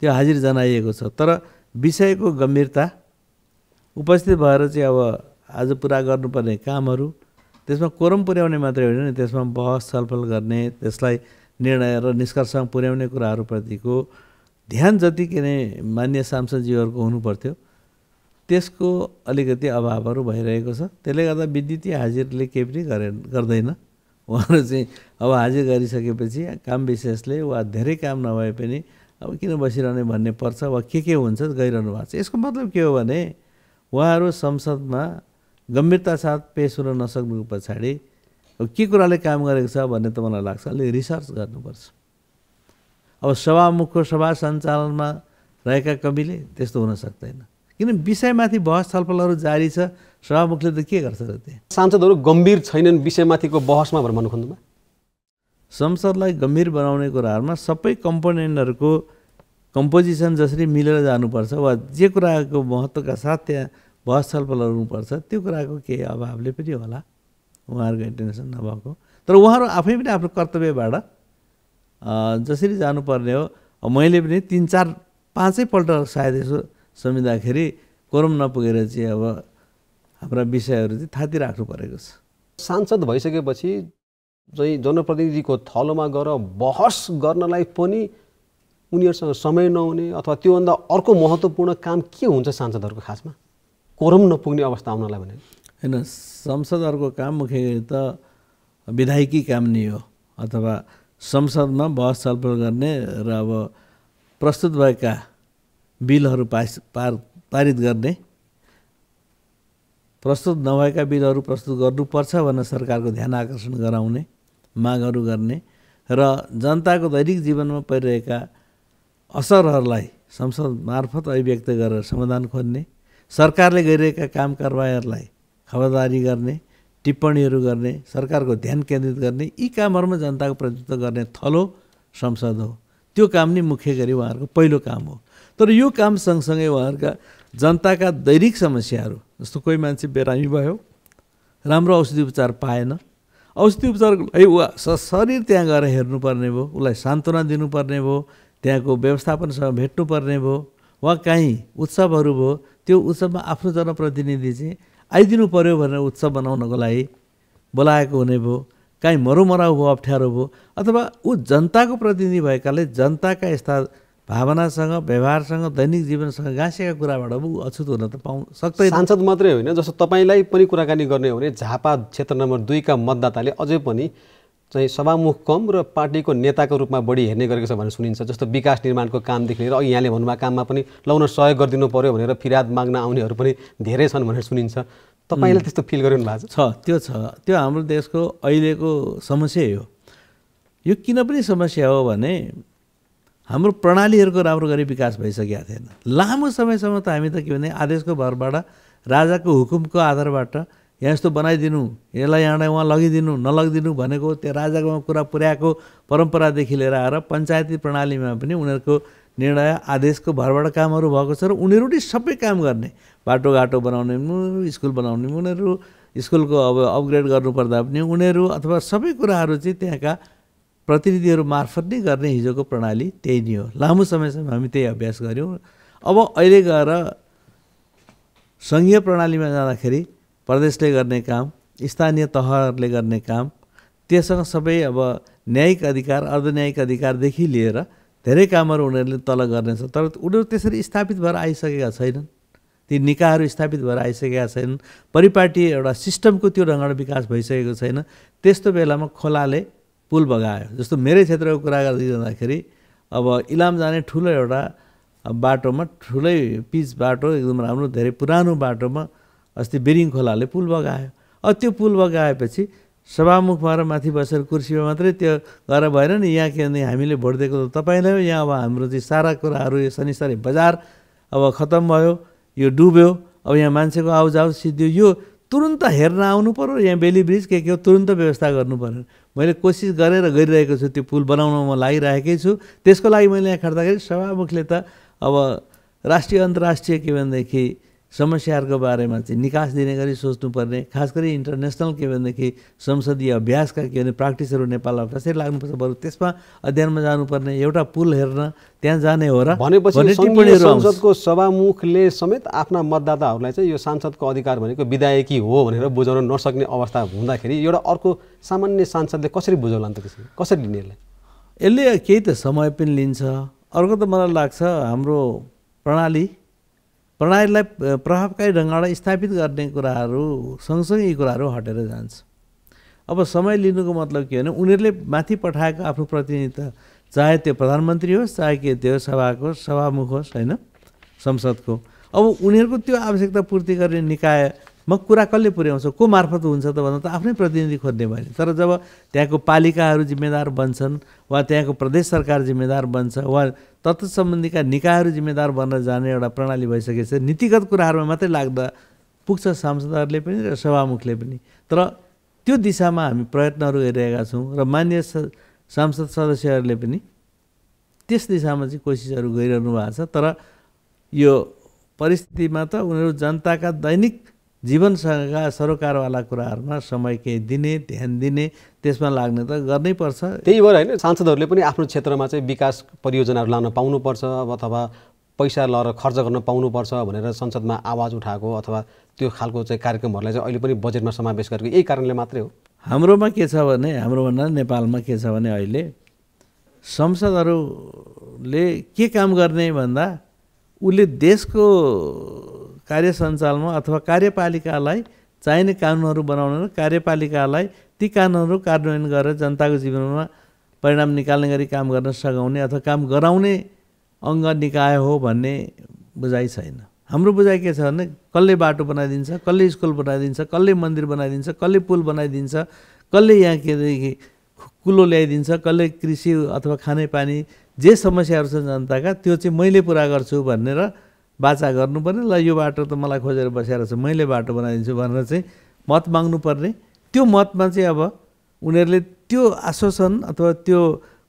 त्यो हाजिरी जनाइएको छ। तर विषयको गम्भीरता उपस्थित भएर चाहिँ अब आज पुरा गर्नुपर्ने कामहरू त्यसमा कोरम पुर्याउने मात्रै होइन नि, त्यसमा बहस छलफल गर्ने, त्यसलाई निर्णय र निष्कर्षमा पुर्याउने कुराहरूप्रतिको ध्यान जति के नै मान्य सांसदज्यूहरूको हुनुपर्थ्यो त्यसको अलिकति अभावहरू भइरहेको छ। त्यसले गर्दा विद्युतीय हाजिरले केही पनि गर्दैन। उहाँहरू चाहिँ अब हाजिर गरिसकेपछि काम विशेषले वा धेरै काम नभए पनि अब किन बसिरहने भन्ने पर्छ वा के हुन्छ गइरहनु भएको छ। यसको मतलब के हो भने उहाँहरू संसदमा गम्भीरता साथ पेश हुन नसक्नुको पछाडि के कुराले काम गरेको छ भन्ने त मलाई लाग्छ अलिक रिसर्च गर्नुपर्छ। अब सभामुखको सभा सञ्चालनमा रहेका कविले त्यस्तो हुन सक्दैन, किन विषयमाथि बहस छलफलहरू जारी छ। सभामुखले त के गर्छ र त्यहाँ? सांसदहरू गम्भीर छैनन् विषयमाथिको बहसमा भनेर भन्नु खोज्नुमा? संसदलाई गम्भीर बनाउने कुराहरूमा सबै कम्पोनेन्टहरूको कम्पोजिसन जसरी मिलेर जानुपर्छ वा जे कुराको महत्त्वका साथ त्यहाँ बहस छलफलहरू हुनुपर्छ त्यो कुराको केही अभावले पनि होला उहाँहरूको इन्टेन्सन नभएको। तर उहाँहरू आफै पनि आफ्नो कर्तव्यबाट जसरी जानुपर्ने हो मैले पनि 3-4-5 पल्ट सायद यसो सम्झिँदाखेरि कोरम नपुगेर चाहिँ अब हाम्रा विषयहरू चाहिँ थाती राख्नु परेको छ। सांसद भइसकेपछि चाहिँ जनप्रतिनिधिको थलोमा गएर बहस गर्नलाई पनि उनीहरूसँग समय नहुने अथवा त्योभन्दा अर्को महत्त्वपूर्ण काम के हुन्छ सांसदहरूको खासमा कोरम नपुग्ने अवस्था आउनलाई भने? होइन, संसदहरूको काम मुख्य गरी त विधायिकी काम नै हो अथवा संसदमा बहस छलफल गर्ने र अब प्रस्तुत भएका बिलहरू पारित गर्ने, प्रस्तुत नभएका बिलहरू प्रस्तुत गर्नुपर्छ भनेर सरकारको ध्यान आकर्षण गराउने, मागहरू गर्ने र जनताको दैनिक जीवनमा परिरहेका असरहरूलाई संसद मार्फत अभिव्यक्त गरेर समाधान खोज्ने, सरकारले गरिरहेका काम कारबाहीहरूलाई खबरदारी गर्ने, टिप्पणीहरू गर्ने, सरकारको ध्यान केन्द्रित गर्ने, यी कामहरूमा जनताको प्रतिनिधित्व गर्ने थलो संसद हो। त्यो काम नै मुख्य गरी उहाँहरूको पहिलो काम हो। तर यो काम सँगसँगै उहाँहरूका जनताका दैनिक समस्याहरू जस्तो कोही मान्छे बिरामी भयो, राम्रो औषधि उपचार पाएन, औषधि उपचारको लागि शरीर त्यहाँ गएर हेर्नुपर्ने भयो, उसलाई सान्त्वना दिनुपर्ने भयो, त्यहाँको व्यवस्थापनसँग भेट्नुपर्ने भयो, वा काहीँ उत्सवहरू भयो त्यो उत्सवमा आफ्नो जनप्रतिनिधि चाहिँ आइदिनु पर्यो भनेर उत्सव बनाउनको लागि बोलाएको हुने भयो। काहीँ मरौमराउ भयो, अप्ठ्यारो भयो, अथवा ऊ जनताको प्रतिनिधि भएकाले जनताका यस्ता भावनासँग, व्यवहारसँग, दैनिक जीवनसँग गाँसेका कुराबाट ऊ अछुत हुन त सक्दैन। सांसद मात्रै होइन, जस्तो तपाईँलाई पनि कुराकानी गर्ने हो भने झापा क्षेत्र नम्बर 2 का मतदाताले अझै पनि चाहिँ सभामुख कम र पार्टीको नेताको रूपमा बढी हेर्ने गरेको छ भनेर सुनिन्छ। जस्तो विकास निर्माणको कामदेखि लिएर अघि यहाँले भन्नुभएको काममा पनि लाउन सहयोग गरिदिनु पर्यो भनेर फिर्याद माग्न आउनेहरू पनि धेरै छन् भनेर सुनिन्छ। तपाईँले त्यस्तो फिल गरिरहनु भएको छ? त्यो हाम्रो देशको अहिलेको समस्या हो। यो किन पनि समस्या हो भने हाम्रो प्रणालीहरूको राम्रो गरी विकास भइसकेका थिएन। लामो समयसम्म त हामी त के भने आदेशको भरबाट, राजाको हुकुमको आधारबाट यहाँ यस्तो बनाइदिनु, यसलाई यहाँ उहाँ लगिदिनु, नलगिदिनु भनेको त्यो राजाको कुरा पुर्याएको परम्परादेखि लिएर आएर पञ्चायती प्रणालीमा पनि उनीहरूको निर्णय आदेशको भरबाट कामहरू भएको छ र उनीहरू नै सबै काम गर्ने। बाटोघाटो बनाउने उनीहरू, स्कुल बनाउने उनीहरू, स्कुलको अब अपग्रेड गर्नुपर्दा पनि उनीहरू, अथवा सबै कुराहरू चाहिँ त्यहाँका प्रतिनिधिहरू मार्फत नै गर्ने हिजोको प्रणाली त्यही नै हो। लामो समयसम्म हामी त्यही अभ्यास गऱ्यौँ। अब अहिले गएर सङ्घीय प्रणालीमा जाँदाखेरि प्रदेशले गर्ने काम, स्थानीय तहहरूले गर्ने काम, त्यससँग सबै अब न्यायिक अधिकार, अर्धन्यायिक अधिकारदेखि लिएर धेरै कामहरू उनीहरूले तल गर्नेछ। तर उनीहरू त्यसरी स्थापित भएर आइसकेका छैनन्। ती निकायहरू स्थापित भएर आइसकेका छैनन्। परिपाटी एउटा सिस्टमको त्यो ढङ्गबाट विकास भइसकेको छैन। त्यस्तो बेलामा खोलाले पुल बगायो। जस्तो मेरै क्षेत्रको कुरा गर्दै जाँदाखेरि अब इलाम जाने ठुलो एउटा बाटोमा, ठुलै पिच बाटो, एकदम राम्रो धेरै पुरानो बाटोमा अस्ति बिरिङ खोलाले पुल बगायो। अब त्यो पुल बगाएपछि सभामुख भएर माथि बसेर कुर्सीमा मात्रै त्यो गरेर भएन नि। यहाँ के भने हामीले भोट दिएको त तपाईँलाई हो, यहाँ अब हाम्रो चाहिँ सारा कुराहरू यो शनिश्चरी बजार अब खत्तम भयो, यो डुब्यो, अब यहाँ मान्छेको आउजाउ सिद्धियो, यो तुरुन्त हेर्न आउनु पर्यो। यहाँ बेली ब्रिज के हो तुरुन्त व्यवस्था गर्नु पर्यो। मैले कोसिस गरेर गरिरहेको छु, त्यो पुल बनाउन म लागिरहेकै छु। त्यसको लागि मैले यहाँ खट्दाखेरि सभामुखले त अब राष्ट्रिय अन्तर्राष्ट्रिय के भनेदेखि समस्याहरूको बारेमा चाहिँ निकास दिने गरी सोच्नुपर्ने, खास गरी इन्टरनेसनल के भनेदेखि संसदीय अभ्यासका के भने प्र्याक्टिसहरू नेपालमा कसरी लाग्नुपर्छ, बरु त्यसमा अध्ययनमा जानुपर्ने, एउटा पुल हेर्न त्यहाँ जाने हो र भनेपछि संसदको सभामुखले समेत आफ्ना मतदाताहरूलाई चाहिँ यो सांसदको अधिकार भनेको विधायकी हो भनेर बुझाउन नसक्ने अवस्था हुँदाखेरि एउटा अर्को सामान्य सांसदले कसरी बुझाउला त? कसरी लिने यसले? केही त समय पनि लिन्छ। अर्को त मलाई लाग्छ हाम्रो प्रणालीलाई प्रभावकारी ढङ्गबाट स्थापित गर्ने कुराहरू सँगसँगै यी कुराहरू हटेर जान्छ। अब समय लिनुको मतलब के भने उनीहरूले माथि पठाएको आफ्नो प्रतिनिधि, चाहे त्यो प्रधानमन्त्री होस्, चाहे के त्यो सभाको सभामुख होस्, होइन, संसदको, अब उनीहरूको त्यो आवश्यकता पूर्ति गर्ने निकायमा कुरा कसले पुर्याउँछ, को मार्फत हुन्छ त भन्दा त आफ्नै प्रतिनिधि खोज्ने भयो। तर जब त्यहाँको पालिकाहरू जिम्मेदार बन्छन् वा त्यहाँको प्रदेश सरकार जिम्मेदार बन्छ वा तत्सम्बन्धीका निकायहरू जिम्मेदार बन्न जाने एउटा प्रणाली भइसकेछ, नीतिगत कुराहरूमा मात्रै लाग्दा पुग्छ सांसदहरूले पनि र सभामुखले पनि। तर त्यो दिशामा हामी प्रयत्नहरू गरिरहेका छौँ र माननीय सांसद सदस्यहरूले पनि त्यस दिशामा चाहिँ कोसिसहरू गरिरहनु भएको छ। तर यो परिस्थितिमा त उनीहरू जनताका दैनिक जीवनसँगका सरोकारवाला कुराहरूमा समय केही दिने, ध्यान दिने, त्यसमा लाग्ने त गर्नै पर्छ। त्यही भएर होइन सांसदहरूले पनि आफ्नो क्षेत्रमा चाहिँ विकास परियोजनाहरू लान पाउनुपर्छ अथवा पैसा लगाएर खर्च गर्न पाउनुपर्छ भनेर संसदमा आवाज उठाएको अथवा त्यो खालको चाहिँ कार्यक्रमहरूलाई चाहिँ अहिले पनि बजेटमा समावेश गरेको यही कारणले मात्रै हो। हाम्रोमा के छ भने, हाम्रो भन्दा नेपालमा के छ भने अहिले संसदहरूले के काम गर्ने भन्दा उसले देशको कार्य सञ्चालनमा अथवा कार्यपालिकालाई चाहिने कानुनहरू बनाउन र कार्यपालिकालाई ती कानुनहरू कार्यान्वयन गरेर जनताको जीवनमा परिणाम निकाल्ने गरी काम गर्न सघाउने अथवा काम गराउने अङ्ग निकाय हो भन्ने बुझाइ छैन। हाम्रो बुझाइ के छ भने कसले बाटो बनाइदिन्छ, कसले स्कुल बनाइदिन्छ, कसले मन्दिर बनाइदिन्छ, कसले पुल बनाइदिन्छ, कसले यहाँ के कुलो ल्याइदिन्छ, कसले कृषि अथवा खानेपानी जे समस्याहरू छन् जनताका त्यो चाहिँ मैले पुरा गर्छु भनेर बाचा गर्नुपर्ने। ल यो बाटो त मलाई खोजेर बसेर छ, मैले बाटो बनाइदिन्छु भनेर चाहिँ मत माग्नुपर्ने। त्यो मतमा चाहिँ अब उनीहरूले त्यो आश्वासन अथवा त्यो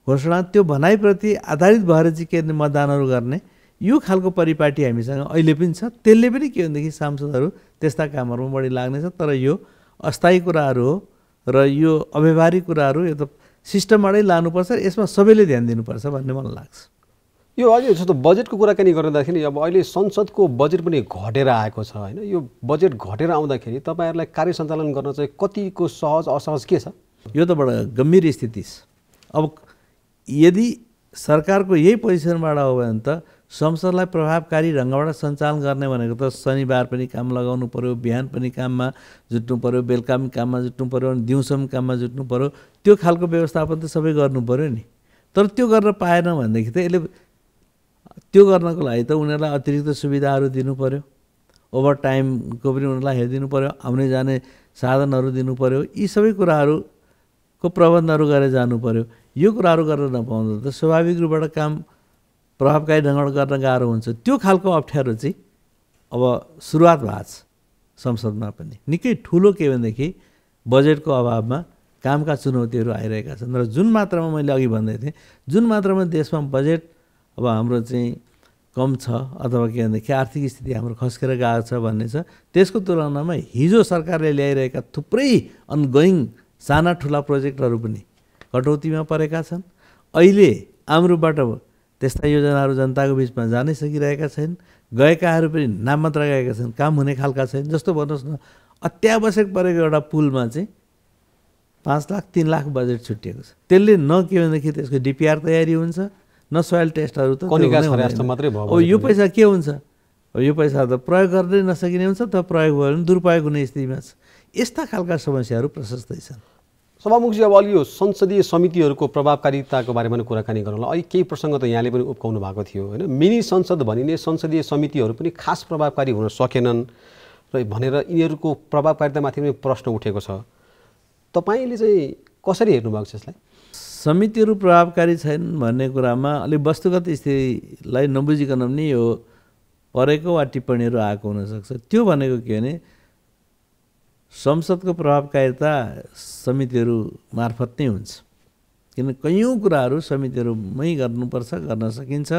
घोषणा, त्यो भनाइप्रति आधारित भएर चाहिँ के मतदानहरू गर्ने, यो खालको परिपाटी हामीसँग अहिले पनि छ। त्यसले पनि के भनेदेखि सांसदहरू त्यस्ता कामहरूमा बढी लाग्नेछ। तर यो अस्थायी कुराहरू हो र यो अव्यवहारिक कुराहरू यो त सिस्टमबाटै लानुपर्छ, यसमा सबैले ध्यान दिनुपर्छ भन्ने मलाई लाग्छ। यो अहिले जस्तो बजेटको कुराकानी गर्दाखेरि अब अहिले संसदको बजेट पनि घटेर आएको छ होइन। यो बजेट घटेर आउँदाखेरि तपाईँहरूलाई कार्य सञ्चालन गर्न चाहिँ कतिको सहज असहज के छ? यो त बडा गम्भीर स्थिति छ। अब यदि सरकारको यही पोजिसनबाट हो भने त संसदलाई प्रभावकारी ढङ्गबाट सञ्चालन गर्ने भनेको त शनिबार पनि काम लगाउनु पर्यो, बिहान पनि काममा जुट्नु पर्यो, बेलुका पनि काममा जुट्नु पर्यो, अनि दिउँसो पनि काममा जुट्नु पर्यो। त्यो खालको व्यवस्थापन त सबै गर्नु पर्यो नि। तर त्यो गर्न पाएन भनेदेखि त यसले त्यो गर्नको लागि त उनीहरूलाई अतिरिक्त सुविधाहरू दिनु पर्यो, ओभर टाइमको पनि उनीहरूलाई हेरिदिनु पर्यो, आउने जाने साधनहरू दिनु पर्यो, यी सबै कुराहरूको प्रबन्धहरू गरेर जानु पर्यो। यो कुराहरू गरेर नपाउँदा त स्वाभाविक रूपबाट काम प्रभावकारी ढङ्गबाट गर्न गाह्रो हुन्छ। त्यो खालको अप्ठ्यारो चाहिँ अब सुरुवात भएको छ संसदमा पनि। निकै ठुलो के भनेदेखि बजेटको अभावमा कामका चुनौतीहरू आइरहेका छन् र जुन मात्रामा मैले अघि भन्दै थिएँ, जुन मात्रामा देशमा बजेट अब हाम्रो चाहिँ कम छ अथवा के भनेदेखि आर्थिक स्थिति हाम्रो खस्केर गएको छ भन्ने छ, त्यसको तुलनामा हिजो सरकारले ल्याइरहेका थुप्रै अनगोइङ साना ठुला प्रोजेक्टहरू पनि कटौतीमा परेका छन्। अहिले आम्रोबाट त्यस्ता योजनाहरू जनताको बिचमा जानै सकिरहेका छैन, गएकाहरू पनि नाम मात्र गएका छन्, काम हुने खालका छैन। जस्तो भन्नुहोस् न, अत्यावश्यक परेको एउटा पुलमा चाहिँ 5 लाख 3 लाख बजेट छुट्टिएको छ। त्यसले न के भनेदेखि त्यसको डिपिआर तयारी हुन्छ, न सोइल टेस्टहरू त मात्रै भयो। अब यो पैसा के हुन्छ? अब यो पैसा त प्रयोग गर्नै नसकिने हुन्छ, त प्रयोग भयो भने दुरुपयोग हुने स्थितिमा छ। यस्ता खालका समस्याहरू प्रशस्तै छन्। सभामुखजी, अब अलि यो संसदीय समितिहरूको प्रभावकारिताको बारेमा कुराकानी गरौँला। अहिले केही प्रसङ्ग त यहाँले पनि उब्काउनु भएको थियो होइन, मिनी संसद भनिने संसदीय समितिहरू पनि खास प्रभावकारी हुन सकेनन् र भनेर यिनीहरूको प्रभावकारितामाथि पनि प्रश्न उठेको छ। तपाईँले चाहिँ कसरी हेर्नु भएको छ यसलाई? समितिहरू प्रभावकारी छैनन् भन्ने कुरामा अलिक वस्तुगत स्थितिलाई नबुझिकन पनि यो परेको वा टिप्पणीहरू आएको हुनसक्छ। त्यो भनेको के भने संसदको प्रभावकारिता समितिहरू मार्फत नै हुन्छ, किन कैयौँ कुराहरू समितिहरूमै गर्नुपर्छ, गर्न सकिन्छ।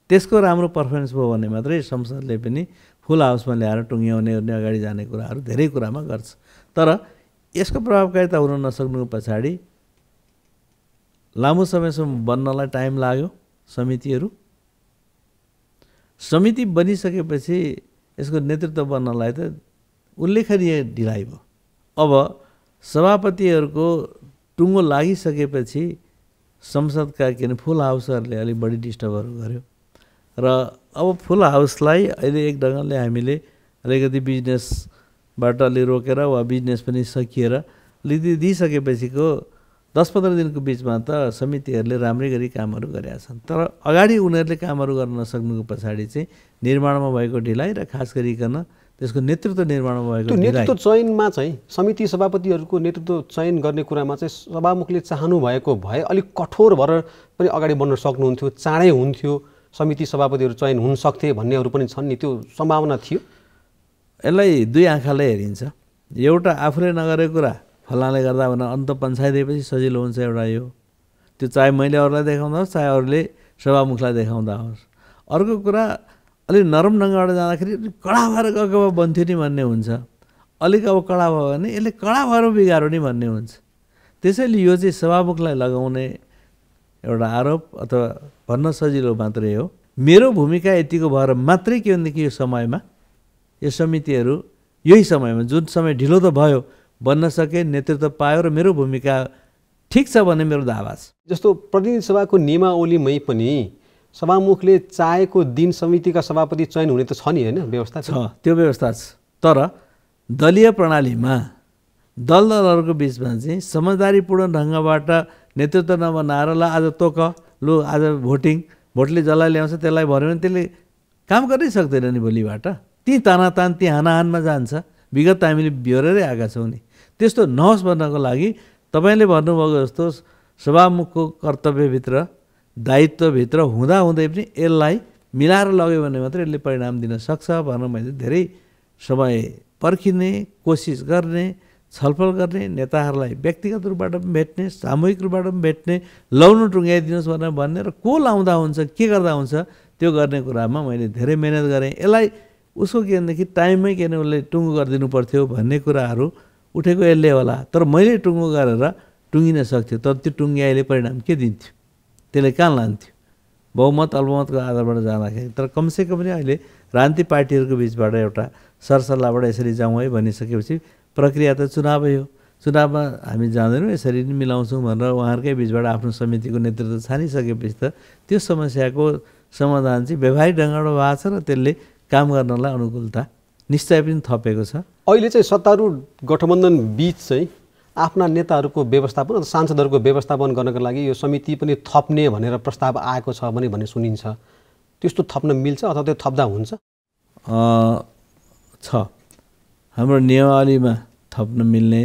त्यसको राम्रो पर्फर्मेन्स भयो भने मात्रै संसदले पनि फुल हाउसमा ल्याएर टुङ्ग्याउने अगाडि जाने कुराहरू धेरै कुरामा गर्छ। तर यसको प्रभावकारिता हुन नसक्नुको पछाडि लामो समयसम्म बन्नलाई टाइम लाग्यो। समिति बनिसकेपछि यसको नेतृत्व बन्नलाई त उल्लेखनीय ढिलाइ भयो। अब सभापतिहरूको टुङ्गो लागिसकेपछि संसदका के अरे फुल हाउसहरूले अलिक बढी डिस्टर्बहरू गर्यो र अब फुल हाउसलाई अहिले एक ढङ्गले हामीले अलिकति बिजनेसबाट अलि रोकेर वा बिजनेस पनि सकिएर अलिकति दिइसकेपछिको 10-15 दिनको बिचमा त समितिहरूले राम्रै गरी कामहरू गरेका छन्। तर अगाडि उनीहरूले कामहरू गर्न नसक्नुको पछाडि चाहिँ निर्माणमा भएको ढिलाइ र खास गरिकन त्यसको नेतृत्व निर्माणमा भएको नेतृत्व चयनमा चाहिँ समिति सभापतिहरूको नेतृत्व चयन गर्ने कुरामा चाहिँ सभामुखले चाहनु भएको भए अलिक कठोर भएर पनि अगाडि बढ्न सक्नुहुन्थ्यो, चाँडै हुन्थ्यो, समिति सभापतिहरू चयन हुन सक्थे भन्नेहरू पनि छन् नि, त्यो सम्भावना थियो। यसलाई दुई आँखाले हेरिन्छ। एउटा आफूले नगरेको कुरा फलानाले गर्दा भने अन्त पन्छाइदिएपछि सजिलो हुन्छ एउटा यो, त्यो चाहे मैले अरूलाई देखाउँदा होस् चाहे अरूले सभामुखलाई देखाउँदा होस्। अर्को कुरा अलिक नरम ढङ्गबाट जाँदाखेरि कडा भएर गएको भए बन्थ्यो नि भन्ने हुन्छ, अलिक अब कडा भयो भने यसले कडा भएर बिगारो नि भन्ने हुन्छ। त्यसैले यो चाहिँ सभामुखलाई लगाउने एउटा आरोप अथवा भन्न सजिलो मात्रै हो। मेरो भूमिका यतिको भएर मात्रै के भनेदेखि यो समयमा यो समितिहरू यही समयमा जुन समय ढिलो त भयो बन्न सके, नेतृत्व पायो र मेरो भूमिका ठिक छ भन्ने मेरो दावा छ। जस्तो प्रतिनिधि सभाको नियमावलीमै पनि सभामुखले चाहेको दिन समितिका सभापति चयन हुने त छ नि, होइन? व्यवस्था छ, त्यो व्यवस्था छ। तर दलीय प्रणालीमा दलहरूको बिचमा चाहिँ समझदारीपूर्ण ढङ्गबाट नेतृत्व नबनाएर ल आज तोक, लु आज भोटले जसलाई ल्याउँछ त्यसलाई भन्यो भने त्यसले काम गर्नै सक्दैन नि। भोलिबाट ती तानातान ती हानाहानमा जान्छ। विगत त हामीले बिहोरेरै आएका छौँ नि। त्यस्तो नहोस् भन्नको लागि तपाईँले भन्नुभएको जस्तो सभामुखको कर्तव्यभित्र दायित्वभित्र हुँदाहुँदै पनि यसलाई मिलाएर लग्यो भने मात्रै यसले परिणाम दिन सक्छ भनेर मैले धेरै समय पर्खिने, कोसिस गर्ने, छलफल गर्ने, नेताहरूलाई व्यक्तिगत रूपबाट पनि भेट्ने, सामूहिक रूपबाट पनि भेट्ने, लाउनु टुङ्ग्याइदिनुहोस् भनेर भन्ने र को लाउँदा हुन्छ, के गर्दा हुन्छ त्यो गर्ने कुरामा मैले धेरै मेहनत गरेँ। यसलाई उसको के भनेदेखि टाइममै के भने उसले टुङ्गो गरिदिनु पर्थ्यो भन्ने कुराहरू उठेको यसले होला। तर मैले टुङ्गो गरेर टुङ्गिन सक्थ्यो, तर त्यो टुङ्ग्याइले परिणाम के दिन्थ्यो? त्यसले कहाँ लान्थ्यो? बहुमत अल्पमतको आधारबाट जाँदाखेरि। तर कमसेकम पनि अहिले राजनीतिक पार्टीहरूको बिचबाट एउटा सरसल्लाहबाट यसरी जाउँ है भनिसकेपछि प्रक्रिया त चुनावै हो। चुनावमा हामी जाँदैनौँ, यसरी नै मिलाउँछौँ भनेर उहाँहरूकै बिचबाट आफ्नो समितिको नेतृत्व छानिसकेपछि त त्यो समस्याको समाधान चाहिँ व्यवहारिक ढङ्गबाट भएको छ र त्यसले काम गर्नलाई अनुकूलता निश्चय पनि थपेको छ। अहिले चाहिँ सत्तारूढ गठबन्धन बीच चाहिँ आफ्ना नेताहरूको व्यवस्थापन अथवा सांसदहरूको व्यवस्थापन गर्नको लागि यो समिति पनि थप्ने भनेर प्रस्ताव आएको छ भन्ने सुनिन्छ। त्यस्तो थप्न मिल्छ अथवा त्यो थप्दा हुन्छ? छ, हाम्रो नियमावलीमा थप्न मिल्ने,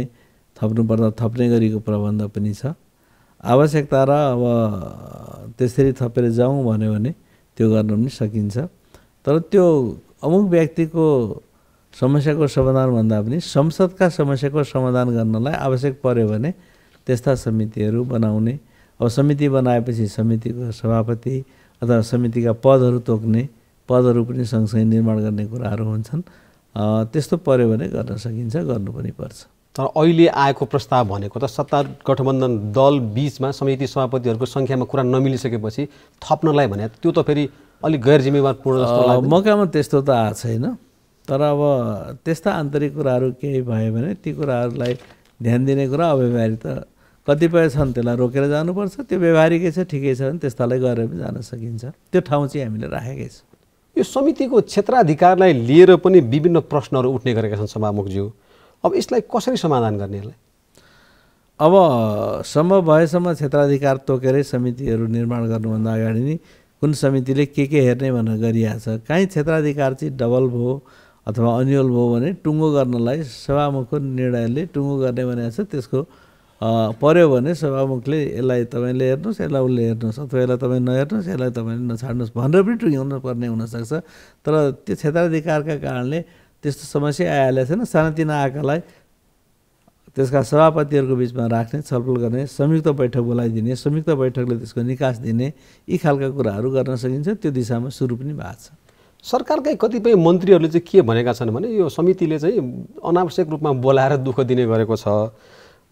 थप्नुपर्दा थप्ने गरीको प्रबन्ध पनि छ। आवश्यकता र अब त्यसरी थपेर जाउँ भन्यो भने त्यो गर्न पनि सकिन्छ। तर त्यो अमुक व्यक्तिको समस्याको समाधान भन्दा पनि संसदका समस्याको समाधान गर्नलाई आवश्यक पर्यो भने त्यस्ता समितिहरू बनाउने। अब समिति बनाएपछि समितिको सभापति अथवा समितिका पदहरू तोक्ने, पदहरू पनि सँगसँगै निर्माण गर्ने कुराहरू हुन्छन्। त्यस्तो पर्यो भने गर्न सकिन्छ, गर्नु पनि पर्छ। तर अहिले आएको प्रस्ताव भनेको त सत्ता गठबन्धन दल बीचमा समिति सभापतिहरूको सङ्ख्यामा कुरा नमिलिसकेपछि थप्नलाई भने त्यो त फेरि अलिक गैर जिम्मेवारपूर्ण जस्तो लाग्छ। मौकामा त्यस्तो त आएको छैन। तर अब त्यस्ता आन्तरिक कुराहरू केही भयो भने ती कुराहरूलाई ध्यान दिने कुरा अव्यवहारिक त कतिपय छन्, त्यसलाई रोकेर जानुपर्छ। त्यो व्यवहारिकै छ, ठिकै छ भने त्यस्तालाई गरेर पनि जान सकिन्छ। त्यो ठाउँ चाहिँ हामीले राखेकै छ। यो समितिको क्षेत्राधिकारलाई लिएर पनि विभिन्न प्रश्नहरू उठ्ने गरेका छन् सभामुखज्यू। अब यसलाई कसरी समाधान गर्ने? यसलाई अब सम्भव भएसम्म क्षेत्राधिकार तोकेरै समितिहरू निर्माण गर्नुभन्दा अगाडि नै कुन समितिले के हेर्ने भनेर गरिएको छ। काहीँ क्षेत्राधिकार चाहिँ डबल भयो अथवा अन्यल भयो भने टुङ्गो गर्नलाई सभामुखको निर्णयले टुङ्गो गर्ने भनेको छ। त्यसको पर्यो भने सभामुखले यसलाई तपाईँले हेर्नुहोस्, यसलाई उसले हेर्नुहोस्, अथवा यसलाई तपाईँ नहेर्नुहोस्, यसलाई तपाईँले नछाड्नुहोस् भनेर पनि टुङ्ग्याउनु पर्ने हुनसक्छ। तर त्यो क्षेत्राधिकारका कारणले त्यस्तो समस्या आइहालेको छैन। सानातिना आएकालाई त्यसका सभापतिहरूको बिचमा राख्ने, छलफल गर्ने, संयुक्त बैठक बोलाइदिने, संयुक्त बैठकले त्यसको निकास दिने, यी खालका कुराहरू गर्न सकिन्छ। त्यो दिशामा सुरु पनि भएको छ। सरकारकै कतिपय मन्त्रीहरूले चाहिँ के भनेका छन् भने यो समितिले चाहिँ अनावश्यक रूपमा बोलाएर दुःख दिने गरेको छ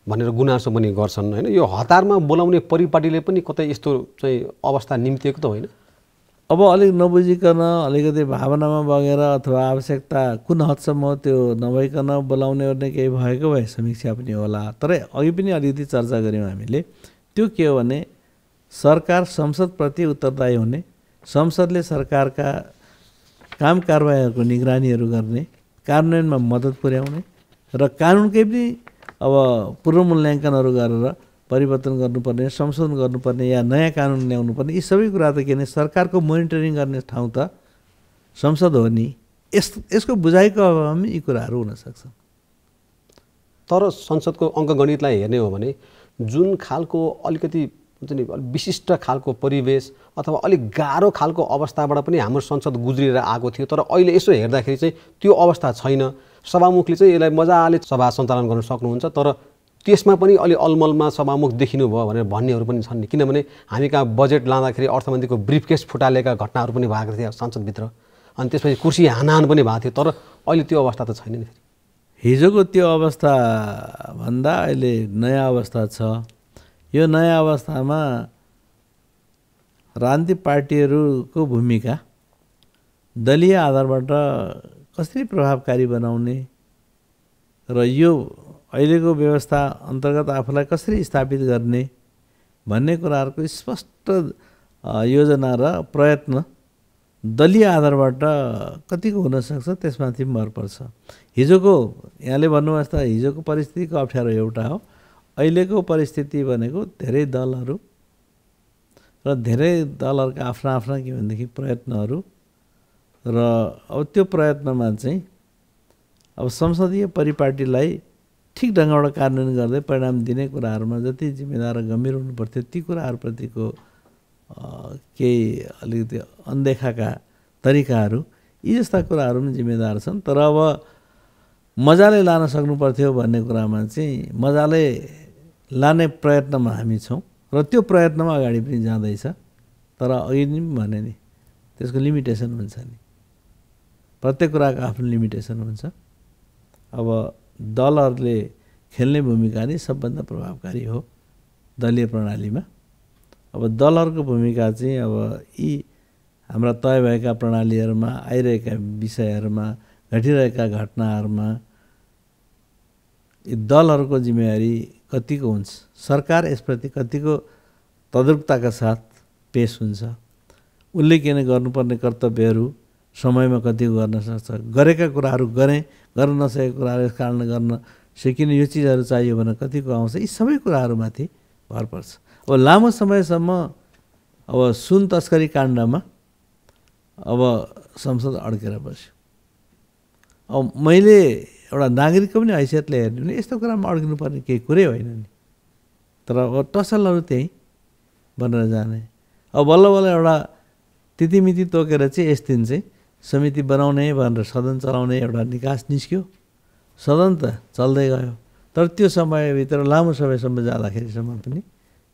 भनेर गुनासो पनि गर्छन् होइन। यो हतारमा बोलाउने परिपाटीले पनि कतै यस्तो चाहिँ अवस्था निम्तिएको त होइन? अब अलिक नबुझिकन अलिकति भावनामा बगेर अथवा आवश्यकता कुन हदसम्म त्यो नभइकन बोलाउने ओर्ने केही भएको भए समीक्षा पनि होला। तर अघि पनि अलिकति चर्चा गऱ्यौँ हामीले। त्यो के हो भने सरकार संसदप्रति उत्तरदायी हुने, संसदले सरकारका काम कारबाहीहरूको निगरानीहरू गर्ने, कार्यान्वयनमा मद्दत पुर्याउने र कानुनकै पनि अब पूर्व मूल्याङ्कनहरू गरेर परिवर्तन गर्नुपर्ने, संशोधन गर्नुपर्ने या नयाँ कानुन ल्याउनुपर्ने, यी सबै कुरा त के भने सरकारको मोनिटरिङ गर्ने ठाउँ त संसद हो नि। यसको बुझाइको अभावमा यी कुराहरू हुनसक्छ। तर संसदको अङ्कगणितलाई हेर्ने हो भने जुन खालको अलिकति हुन्छ नि विशिष्ट खालको परिवेश अथवा अलिक गाह्रो खालको अवस्थाबाट पनि हाम्रो संसद गुज्रिएर आएको थियो। तर अहिले यसो हेर्दाखेरि चाहिँ त्यो अवस्था छैन। सभामुखले चाहिँ यसलाई मजाले सभा सञ्चालन गर्न सक्नुहुन्छ। तर त्यसमा पनि अलि अलमलमा सभामुख देखिनु भयो भनेर भन्नेहरू पनि छन् नि। किनभने हामी कहाँ बजेट लाँदाखेरि अर्थमन्त्रीको ब्रिफकेस फुटालेका घटनाहरू पनि भएको थियो संसदभित्र, अनि त्यसपछि कुर्सी हानाहान पनि भएको थियो। तर अहिले त्यो अवस्था त छैन नि। हिजोको त्यो अवस्था भन्दा अहिले नयाँ अवस्था छ। यो नयाँ अवस्थामा राजनीतिक पार्टीहरूको भूमिका दलीय आधारबाट कसरी प्रभावकारी बनाउने र यो अहिलेको व्यवस्था अन्तर्गत आफूलाई कसरी स्थापित गर्ने भन्ने कुराहरूको स्पष्ट योजना र प्रयत्न दलीय आधारबाट कतिको हुनसक्छ त्यसमाथि भर पर्छ। हिजोको यहाँले भन्नुभयो जस्तो हिजोको परिस्थितिको अप्ठ्यारो एउटा हो। अहिलेको परिस्थिति भनेको धेरै दलहरू र धेरै दलहरूका आफ्ना आफ्ना के भनेदेखि प्रयत्नहरू र अब त्यो प्रयत्नमा चाहिँ अब संसदीय परिपाटीलाई ठिक ढङ्गबाट कार्यान्वयन गर्दै परिणाम दिने कुराहरूमा जति जिम्मेदार र गम्भीर हुनुपर्थ्यो ती कुराहरूप्रतिको केही अलिकति अनदेखाका तरिकाहरू यी जस्ता कुराहरू पनि जिम्मेदार छन्। तर अब मजाले लान सक्नु पर्थ्यो भन्ने कुरामा चाहिँ मजाले लाने प्रयत्नमा हामी छौँ र त्यो प्रयत्नमा अगाडि पनि जाँदैछ। तर अघि नि भने नि त्यसको लिमिटेसन हुन्छ नि, प्रत्येक कुराको आफ्नो लिमिटेसन हुन्छ। अब दलहरूले खेल्ने भूमिका नै सबभन्दा प्रभावकारी हो दलीय प्रणालीमा। अब दलहरूको भूमिका चाहिँ अब यी हाम्रा तय भएका प्रणालीहरूमा आइरहेका विषयहरूमा घटिरहेका घटनाहरूमा यी दलहरूको जिम्मेवारी कतिको हुन्छ, सरकार यसप्रति कतिको तद्रुपताका साथ पेश हुन्छ, उसले किन गर्नुपर्ने कर्तव्यहरू समयमा कतिको गर्न सक्छ, गरेका कुराहरू गर्न नसकेका कुराहरू यस कारणले गर्न सकिने यो चिजहरू चाहियो भने कतिको आउँछ, यी सबै कुराहरूमाथि भर पर्छ। अब लामो समयसम्म अब सुन तस्करी काण्डमा अब संसद अड्केर बस्यो। अब मैले एउटा नागरिकको पनि हैसियतले हेर्ने भने यस्तो कुरामा अड्किनुपर्ने केही कुरै होइन नि, तर अब टसलहरू त्यहीँ बनेर जाने। अब बल्ल बल्ल एउटा तिथिमिति तोकेर चाहिँ यस दिन चाहिँ समिति बनाउने भनेर सदन चलाउने एउटा निकास निस्क्यो। सदन त चल्दै गयो, तर त्यो समयभित्र लामो समयसम्म जाँदाखेरिसम्म पनि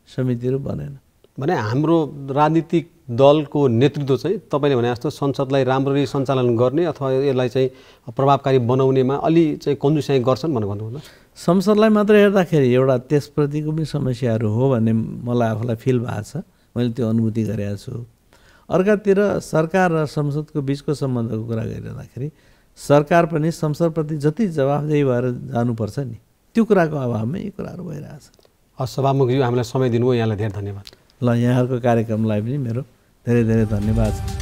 समितिहरू बनेन। भने हाम्रो राजनीतिक दलको नेतृत्व चाहिँ तपाईँले भने जस्तो संसदलाई राम्ररी सञ्चालन गर्ने अथवा यसलाई चाहिँ प्रभावकारी बनाउनेमा अलि चाहिँ कन्जुसाइ गर्छन् भनेर भन्नुहुँदा संसदलाई मात्र हेर्दाखेरि एउटा त्यसप्रतिको पनि समस्याहरू हो भन्ने मलाई आफूलाई फिल भएको छ, मैले त्यो अनुभूति गरेको छु। अर्कातिर सरकार र संसदको बिचको सम्बन्धको कुरा गरिरहँदाखेरि सरकार पनि संसदप्रति जति जवाफदेही भएर जानुपर्छ नि, त्यो कुराको अभावमा यी कुराहरू भइरहेछ। सभामुखज्यू हामीलाई समय दिनुभयो, यहाँलाई धेरै धन्यवाद। ल, यहाँहरूको कार्यक्रमलाई पनि मेरो धेरै धेरै धन्यवाद छ।